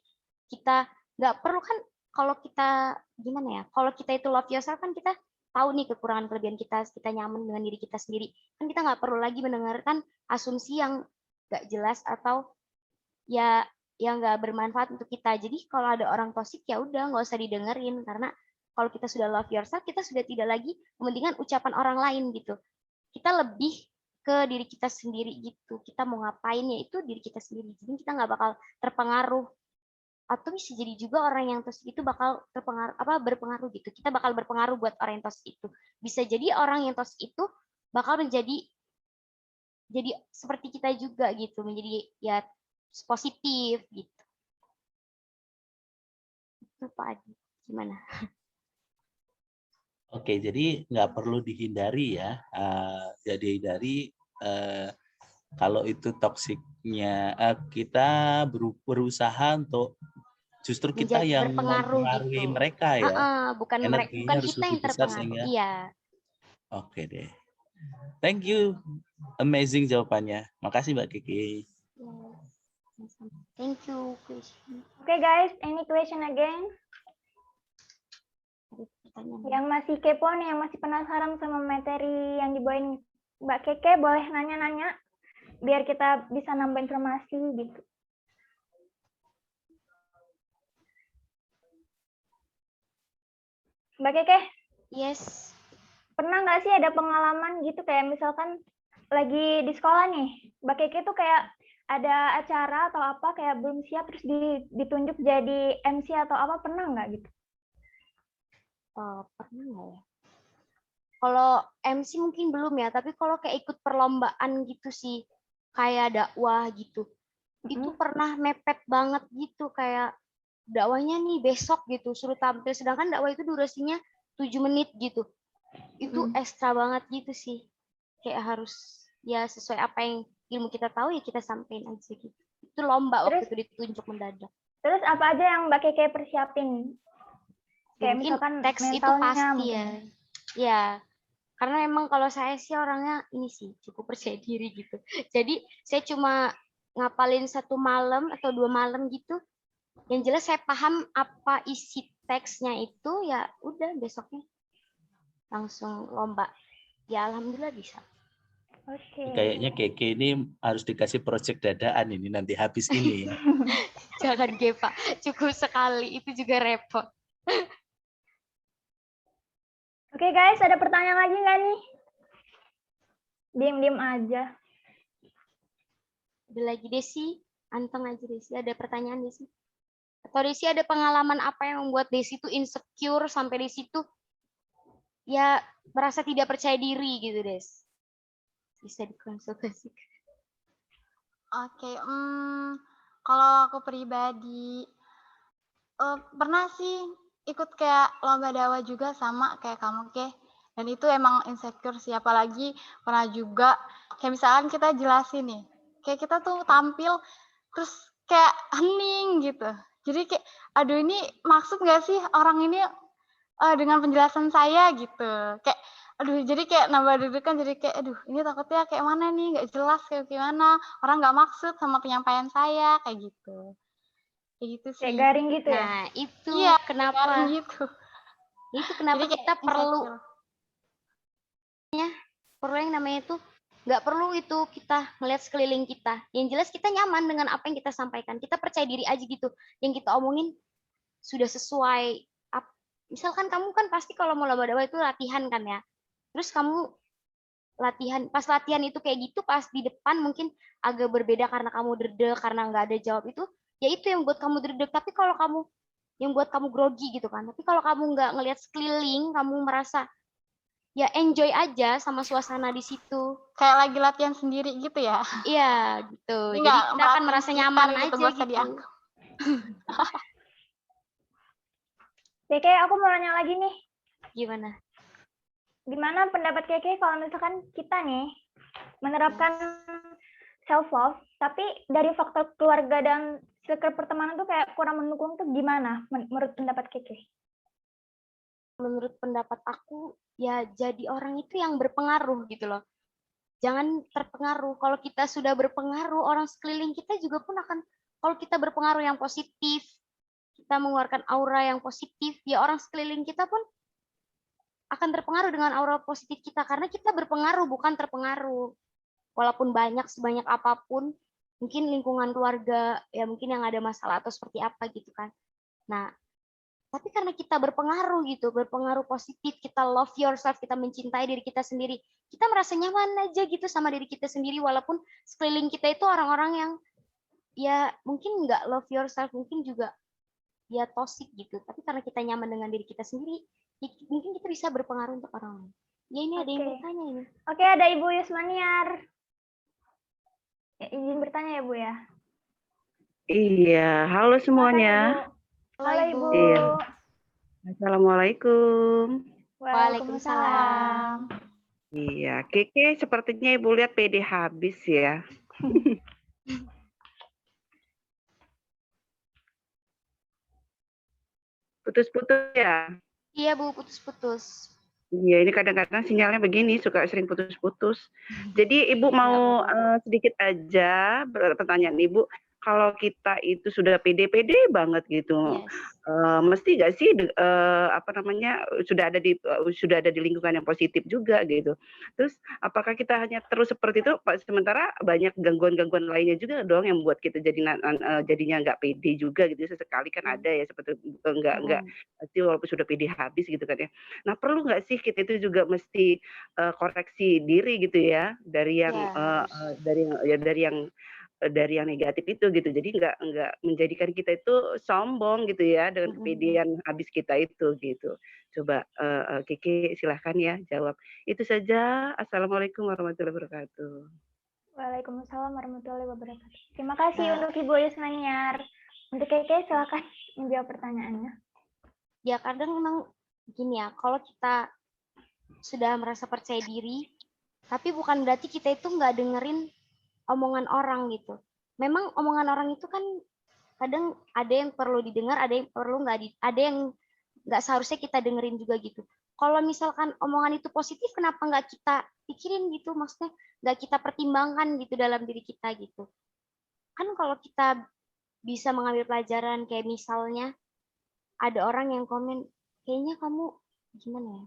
kita nggak perlu kan, kalau kita gimana ya, kalau kita itu love yourself kan kita tahu nih kekurangan kelebihan kita nyaman dengan diri kita sendiri, kan kita nggak perlu lagi mendengarkan asumsi yang nggak jelas atau ya yang nggak bermanfaat untuk kita. Jadi kalau ada orang toksik ya udah nggak usah didengerin, karena kalau kita sudah love yourself, kita sudah tidak lagi mementingkan ucapan orang lain gitu. Kita lebih ke diri kita sendiri gitu. Kita mau ngapain ya itu diri kita sendiri. Jadi kita nggak bakal terpengaruh, atau bisa jadi juga orang yang toksik itu bakal berpengaruh gitu. Kita bakal berpengaruh buat orang yang toksik itu. Bisa jadi orang yang toksik itu bakal jadi seperti kita juga gitu, menjadi ya positif gitu. Itu Pak Adi, gimana? Oke, jadi nggak perlu dihindari ya. Jadi dari kalau itu toksiknya, kita berusaha untuk justru kita Menjadi yang berpengaruh mempengaruhi gitu. mereka ya. Bukan Energinya harus kita lebih yang besar terpengaruh. sehingga. Iya. Oke deh. Thank you. Amazing jawabannya. Makasih Mbak Kiki. Yes. Thank you, question. Okay guys, any question again? Ada pertanyaan. Yang masih kepo nih, yang masih penasaran sama materi yang dibawain Mbak Keke, boleh nanya-nanya biar kita bisa nambah informasi gitu. Mbak Keke, Yes. pernah nggak sih ada pengalaman gitu kayak misalkan lagi di sekolah nih, Mbak Keke tuh kayak ada acara atau apa kayak belum siap terus ditunjuk jadi MC atau apa, pernah nggak gitu? Pernah nggak ya? Kalau MC mungkin belum ya, tapi kalau kayak ikut perlombaan gitu sih, kayak dakwah gitu, itu pernah mepet banget gitu, kayak dakwahnya nih besok gitu, suruh tampil, sedangkan dakwah itu durasinya 7 menit gitu, itu ekstra banget gitu sih, kayak harus ya sesuai apa yang ilmu kita tahu ya kita sampein aja gitu. Itu lomba waktu Terus- itu ditunjuk mendadak. Terus apa aja yang Mbak Keke persiapin? Ya, Kayak mungkin misalkan teks itu mentalnya pasti mungkin. ya. Ya, karena memang kalau saya sih orangnya ini sih cukup percaya diri gitu. Jadi saya cuma ngapalin 1 malam atau 2 malam gitu. Yang jelas saya paham apa isi teksnya itu, ya udah besoknya langsung lomba. Ya alhamdulillah bisa. Oke. Kayaknya Keke ini harus dikasih project dadaan ini nanti habis ini. Jangan Pak, cukup sekali itu juga repot. Oke guys, ada pertanyaan lagi nggak nih? Diem-diem aja. Ada lagi Desi, anteng aja Desi. Ada pertanyaan Desi? Atau Desi ada pengalaman apa yang membuat Desi itu insecure sampai di situ ya merasa tidak percaya diri gitu Des? Bisa dikonsultasikan. Oke, kalau aku pribadi pernah sih ikut kayak lomba dakwah juga sama kayak kamu Ke. Dan itu emang insecure sih, apalagi pernah juga kayak misalkan kita jelasin nih, kayak kita tuh tampil terus kayak hening gitu. Jadi kayak, aduh ini maksud nggak sih orang ini dengan penjelasan saya gitu. Kayak, aduh jadi kayak nambah deg-degan, jadi kayak, aduh ini takutnya kayak mana nih, nggak jelas kayak gimana, orang nggak maksud sama penyampaian saya, kayak gitu. Kayak gitu sih. Kayak garing gitu ya? Nah, itu Iya, kenapa? garing gitu. Itu kenapa Jadi kayak kita perlu insecure. yang namanya itu nggak perlu itu kita melihat sekeliling kita. Yang jelas kita nyaman dengan apa yang kita sampaikan. Kita percaya diri aja gitu. Yang kita omongin sudah sesuai. Misalkan kamu kan pasti kalau mau lomba dakwah itu latihan kan ya. Terus kamu pas latihan itu kayak gitu, pas di depan mungkin agak berbeda karena kamu derdek, karena nggak ada jawab itu, ya itu yang buat kamu derdek. Tapi kalau kamu yang buat kamu grogi gitu kan. Tapi kalau kamu nggak ngelihat sekeliling, kamu merasa ya enjoy aja sama suasana di situ. Kayak lagi latihan sendiri gitu ya. Iya gitu. Jadi Jadi nggak kita akan merhatiin merasa sekitar nyaman gitu, aja nggak usah gitu. dianggap. Keke, aku mau nanya lagi nih. Gimana? Gimana pendapat Keke kalau misalkan kita nih menerapkan self love, tapi dari faktor keluarga dan circle pertemanan tuh kayak kurang mendukung tuh gimana menurut pendapat Keke? Menurut pendapat aku ya jadi orang itu yang berpengaruh gitu loh. Jangan terpengaruh. Kalau kita sudah berpengaruh, orang sekeliling kita juga pun akan, kalau kita berpengaruh yang positif, kita mengeluarkan aura yang positif, ya orang sekeliling kita pun akan terpengaruh dengan aura positif kita karena kita berpengaruh bukan terpengaruh. Walaupun sebanyak apapun, mungkin lingkungan keluarga ya mungkin yang ada masalah atau seperti apa gitu kan. Nah, tapi karena kita berpengaruh gitu, berpengaruh positif, kita love yourself, kita mencintai diri kita sendiri, kita merasa nyaman aja gitu sama diri kita sendiri walaupun sekeliling kita itu orang-orang yang ya mungkin nggak love yourself, mungkin juga ya toxic gitu. Tapi karena kita nyaman dengan diri kita sendiri, ya mungkin kita bisa berpengaruh untuk orang lain. Ya ini ada yang Oke. bertanya ini. Oke, ada Ibu Yusmaniar. Ya, izin bertanya ya Bu ya. Iya, halo Silakan, semuanya. Ibu. Halo, Ibu. Iya. Assalamualaikum. Waalaikumsalam. Iya, Keke sepertinya Ibu lihat PD habis ya. Putus-putus ya. Iya Bu, putus-putus. Iya, ini kadang-kadang sinyalnya begini, suka sering putus-putus. Jadi Ibu Nggak mau apa-apa. sedikit aja pertanyaan Ibu, kalau kita itu sudah pede-pede banget gitu, Yes. mesti nggak sih apa namanya sudah ada di lingkungan yang positif juga gitu. Terus apakah kita hanya terus seperti itu, sementara banyak gangguan-gangguan lainnya juga dong yang membuat kita jadinya nggak pede juga gitu. Sesekali kan ada ya seperti nggak pasti walaupun sudah pede habis gitu kan ya. Nah, perlu nggak sih kita itu juga mesti koreksi diri gitu ya dari yang Ya, harus. dari yang negatif itu gitu. Jadi nggak menjadikan kita itu sombong gitu ya dengan kepedean habis kita itu gitu. Coba Kiki silahkan ya jawab. Itu saja. Assalamualaikum warahmatullahi wabarakatuh. Waalaikumsalam warahmatullahi wabarakatuh. Terima kasih Nah. untuk Ibu Yusnaniar. Untuk Keke, silakan menjawab pertanyaannya. Ya kadang memang gini ya, kalau kita sudah merasa percaya diri, tapi bukan berarti kita itu nggak dengerin omongan orang gitu. Memang omongan orang itu kan kadang ada yang perlu didengar, ada yang perlu ada yang nggak seharusnya kita dengerin juga gitu. Kalau misalkan omongan itu positif, kenapa nggak kita pikirin gitu? Maksudnya nggak kita pertimbangkan gitu dalam diri kita gitu. Kan kalau kita bisa mengambil pelajaran kayak misalnya ada orang yang komen, kayaknya kamu gimana ya?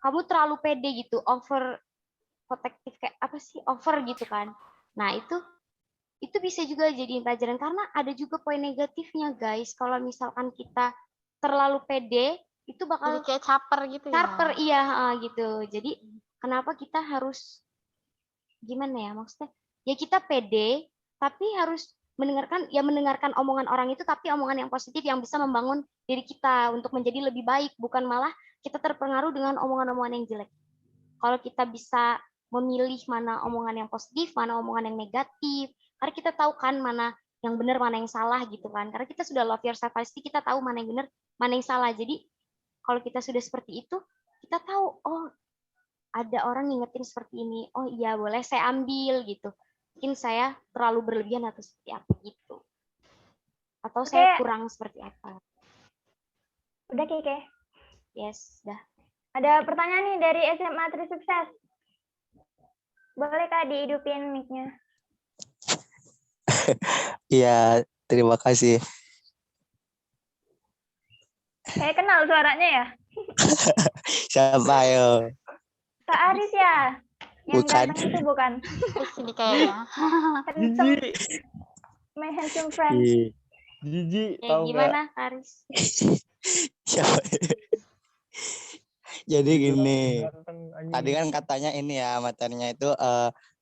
Kamu terlalu pede gitu, over protektif kayak apa sih? Over gitu kan. Nah, itu bisa juga jadi pelajaran karena ada juga poin negatifnya, guys. Kalau misalkan kita terlalu pede, itu Jadi bakal kayak caper gitu ya. caper, iya gitu. Jadi kenapa kita harus gimana ya maksudnya? Ya kita pede, tapi harus mendengarkan omongan orang itu, tapi omongan yang positif yang bisa membangun diri kita untuk menjadi lebih baik, bukan malah kita terpengaruh dengan omongan-omongan yang jelek. Kalau kita bisa memilih mana omongan yang positif, mana omongan yang negatif, karena kita tahu kan mana yang benar, mana yang salah gitu kan. Karena kita sudah love yourself, pasti kita tahu mana yang benar, mana yang salah. Jadi kalau kita sudah seperti itu, kita tahu, oh ada orang ngingetin seperti ini, oh iya boleh saya ambil gitu. Mungkin saya terlalu berlebihan atau seperti apa gitu. Atau saya kurang seperti apa. Udah Keke. Yes, dah. Ada pertanyaan nih dari SMA Tri Sukses. Boleh Kak dihidupin mic-nya? Iya, terima kasih. Saya kenal suaranya ya. Siapa yo? Kak Aris ya? Yang Bukan. ganteng itu bukan? Di sini kayaknya. Handsome, my handsome friend. Jiji, Ya gimana, Aris? Siapa? Jadi gini, tadi kan katanya ini ya materinya itu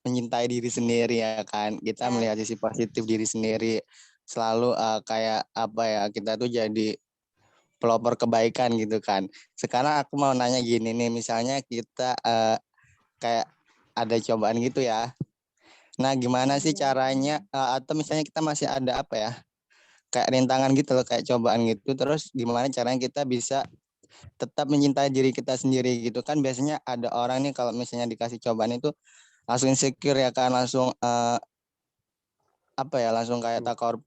mencintai diri sendiri ya kan. Kita Ya. melihat sisi positif diri sendiri. Selalu kayak apa ya, kita tuh jadi pelopor kebaikan gitu kan. Sekarang aku mau nanya gini nih, misalnya kita kayak ada cobaan gitu ya. Nah, gimana sih caranya atau misalnya kita masih ada apa ya? Kayak rintangan gitu loh, kayak cobaan gitu. Terus gimana caranya kita bisa tetap mencintai diri kita sendiri gitu kan. Biasanya ada orang nih kalau misalnya dikasih cobaan itu langsung insecure ya kan, langsung apa ya, langsung kayak takut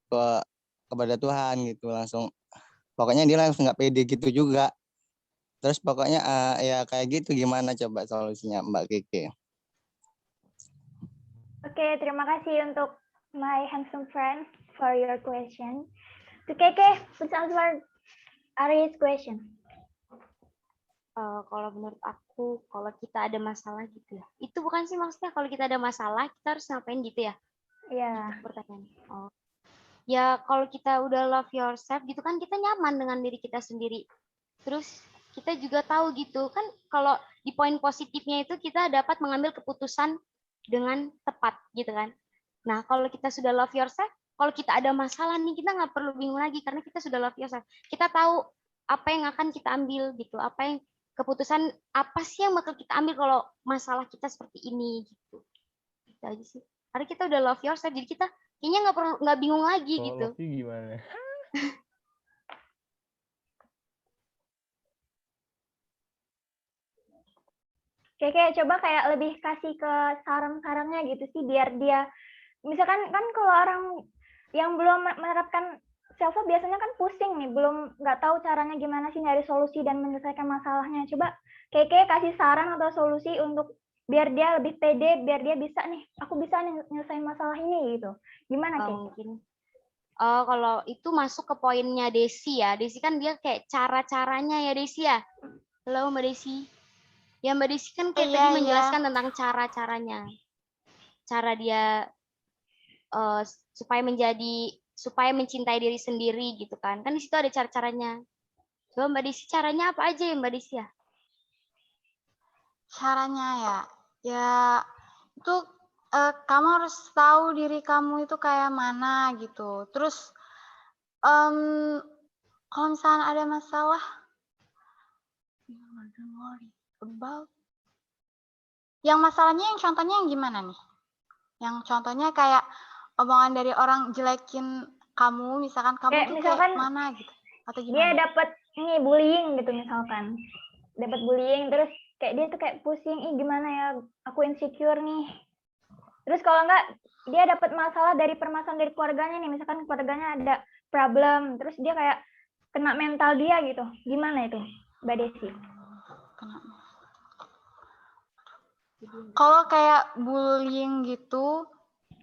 kepada Tuhan gitu, langsung pokoknya dia langsung nggak pede gitu juga. Terus pokoknya ya kayak gitu, gimana coba solusinya Mbak Kiki? Oke, terima kasih untuk my handsome friend for your question. To Keke, please answer Aris' question. Kalau menurut aku, kalau kita ada masalah gitu ya, itu bukan sih maksudnya kalau kita ada masalah kita harus ngapain gitu ya? Iya. Gitu pertanyaan. Oh. Ya kalau kita udah love yourself gitu kan, kita nyaman dengan diri kita sendiri. Terus kita juga tahu gitu kan, kalau di poin positifnya itu kita dapat mengambil keputusan dengan tepat gitu kan. Nah kalau kita sudah love yourself, kalau kita ada masalah nih, kita nggak perlu bingung lagi karena kita sudah love yourself. Kita tahu apa yang akan kita ambil gitu, apa yang keputusan apa sih yang bakal kita ambil kalau masalah kita seperti ini gitu. Gitu aja sih. Karena kita udah love yourself, jadi kita kayaknya nggak bingung lagi Kalau gitu. Lofi gimana? Kayak coba kayak lebih kasih ke saran-sarannya gitu sih biar dia misalkan kan kalau orang yang belum menerapkan self love biasanya kan pusing nih, belum nggak tahu caranya gimana sih nyari solusi dan menyelesaikan masalahnya. Coba kayak kasih saran atau solusi untuk biar dia lebih pede, biar dia bisa nih, aku bisa nih nyelesain masalah ini gitu. Gimana Kek? Mungkin kalau itu masuk ke poinnya Desi ya. Desi kan dia kayak cara-caranya ya Desi ya. Halo Mbak Desi. Ya Mbak Desi kan kayak Iya, tadi iya. menjelaskan tentang cara-caranya. Cara dia supaya mencintai diri sendiri gitu kan. Kan di situ ada cara-caranya. Coba Mbak Desi caranya apa aja ya Mbak Desi ya? Caranya ya itu kamu harus tahu diri kamu itu kayak mana gitu. Terus kalau misalnya ada masalah, don't worry about. Yang masalahnya yang contohnya yang gimana nih? Yang contohnya kayak omongan dari orang jelekin kamu, misalkan kamu Kayak tuh misalkan kayak mana gitu atau dia gimana? dapat ini bullying gitu misalkan, dapat bullying terus kayak dia tuh kayak pusing, ih gimana ya, aku insecure nih. Terus kalau enggak dia dapat masalah dari permasalahan dari keluarganya nih, misalkan keluarganya ada problem, terus dia kayak kena mental dia gitu. Gimana itu, Mbak Desi? Kalau kayak bullying gitu,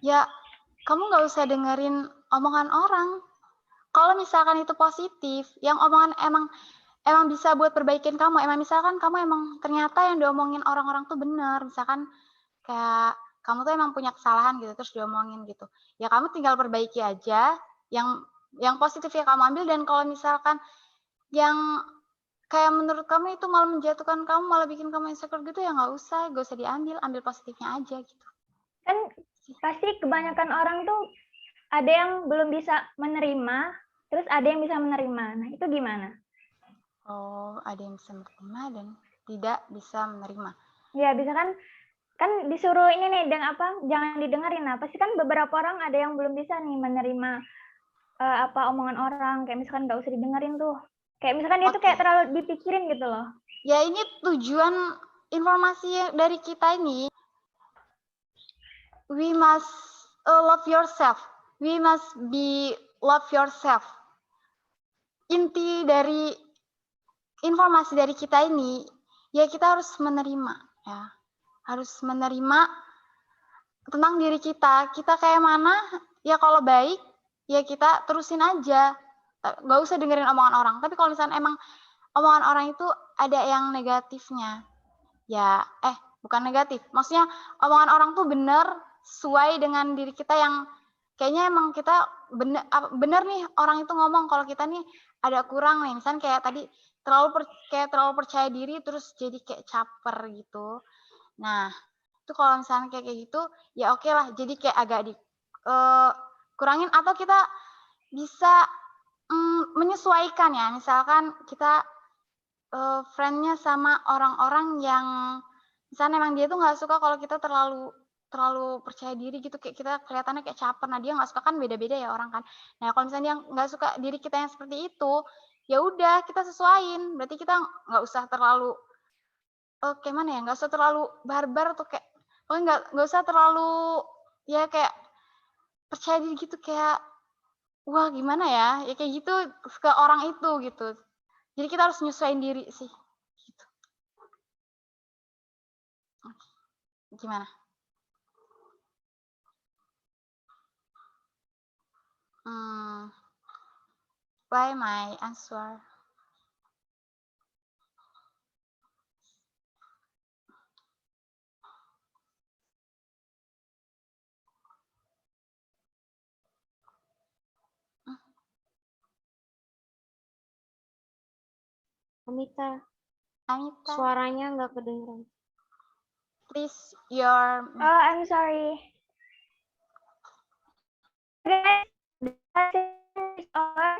ya kamu nggak usah dengerin omongan orang. Kalau misalkan itu positif, yang omongan emang bisa buat perbaikin kamu. Emang misalkan kamu emang ternyata yang diomongin orang-orang tuh benar. Misalkan kayak kamu tuh emang punya kesalahan gitu, terus diomongin gitu. Ya kamu tinggal perbaiki aja. Yang positif ya kamu ambil, dan kalau misalkan yang kayak menurut kamu itu malah menjatuhkan kamu, malah bikin kamu insecure gitu, ya nggak usah diambil, ambil positifnya aja gitu. Kan pasti kebanyakan orang tuh ada yang belum bisa menerima, terus ada yang bisa menerima. Nah, itu gimana? Oh, ada yang bisa menerima dan tidak bisa menerima. Ya, bisa kan disuruh ini nih, jangan didengerin. Nah, pasti kan beberapa orang ada yang belum bisa nih menerima omongan orang, kayak misalkan nggak usah didengerin tuh. Kayak misalkan dia tuh kayak terlalu dipikirin gitu loh. Ya, ini tujuan informasi dari kita ini. We must love yourself. We must be love yourself. Inti dari informasi dari kita ini, ya kita harus menerima, ya. Harus menerima tentang diri kita. Kita kayak mana, ya kalau baik, ya kita terusin aja. Gak usah dengerin omongan orang. Tapi kalau misalnya emang omongan orang itu ada yang negatifnya, ya bukan negatif. Maksudnya omongan orang tuh bener, sesuai dengan diri kita yang kayaknya emang kita bener nih orang itu ngomong, kalau kita nih ada kurang nih. Misalnya kayak tadi terlalu percaya diri terus jadi kayak caper gitu. Nah, itu kalau misalnya kayak gitu, ya oke lah. Jadi kayak agak kurangin, atau kita bisa menyesuaikan ya. Misalkan kita friend-nya sama orang-orang yang misalnya emang dia tuh nggak suka kalau kita terlalu percaya diri gitu, kayak kita kelihatannya kayak caper. Nah, dia nggak suka, kan beda-beda ya orang kan. Nah, kalau misalnya dia nggak suka diri kita yang seperti itu, ya udah kita sesuaiin. Berarti kita nggak usah terlalu kayak mana ya, nggak usah terlalu barbar tuh, kayak pokoknya nggak usah terlalu ya kayak percaya diri gitu, kayak wah gimana ya kayak gitu ke orang itu gitu. Jadi kita harus nyesuaiin diri sih gitu. Gimana? Why my answer? Amita, Anita, suaranya nggak kedengeran. please your. Oh, I'm sorry. Guys, the session is over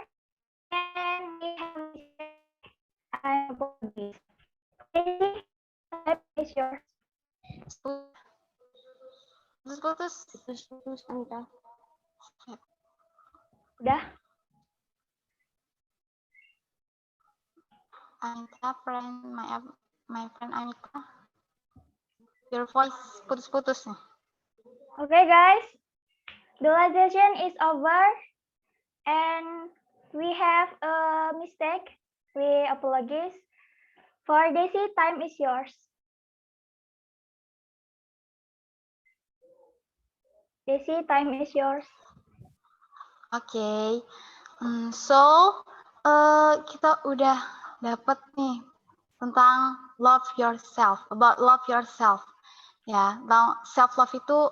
and we have I apologize. Okay, is yours. Putus. Putus Amita. Udah? Anita, my friend Anita. Your voice putus-putus nih. Okay, guys. The last session is over. And we have a mistake. We apologize. For Desi, time is yours. Desi, time is yours. Oke. So, kita udah dapat nih tentang love yourself, about love yourself. Ya, self love itu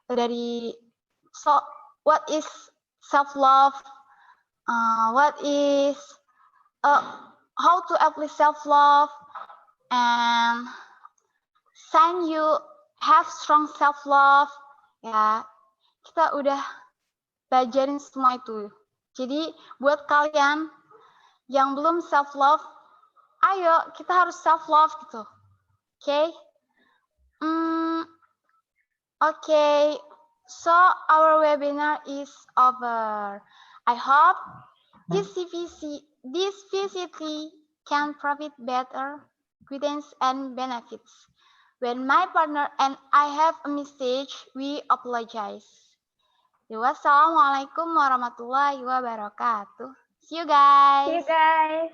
dari what is self love? What is how to apply self love and sign you have strong self love. Ya, kita udah belajarin semua itu. Jadi buat kalian yang belum self love, ayo kita harus self love gitu. Oke? Okay, so our webinar is over. I hope this VCT can provide better guidance and benefits. When my partner and I have a mistake, we apologize. Wassalamualaikum warahmatullahi wabarakatuh. See you guys. See you guys.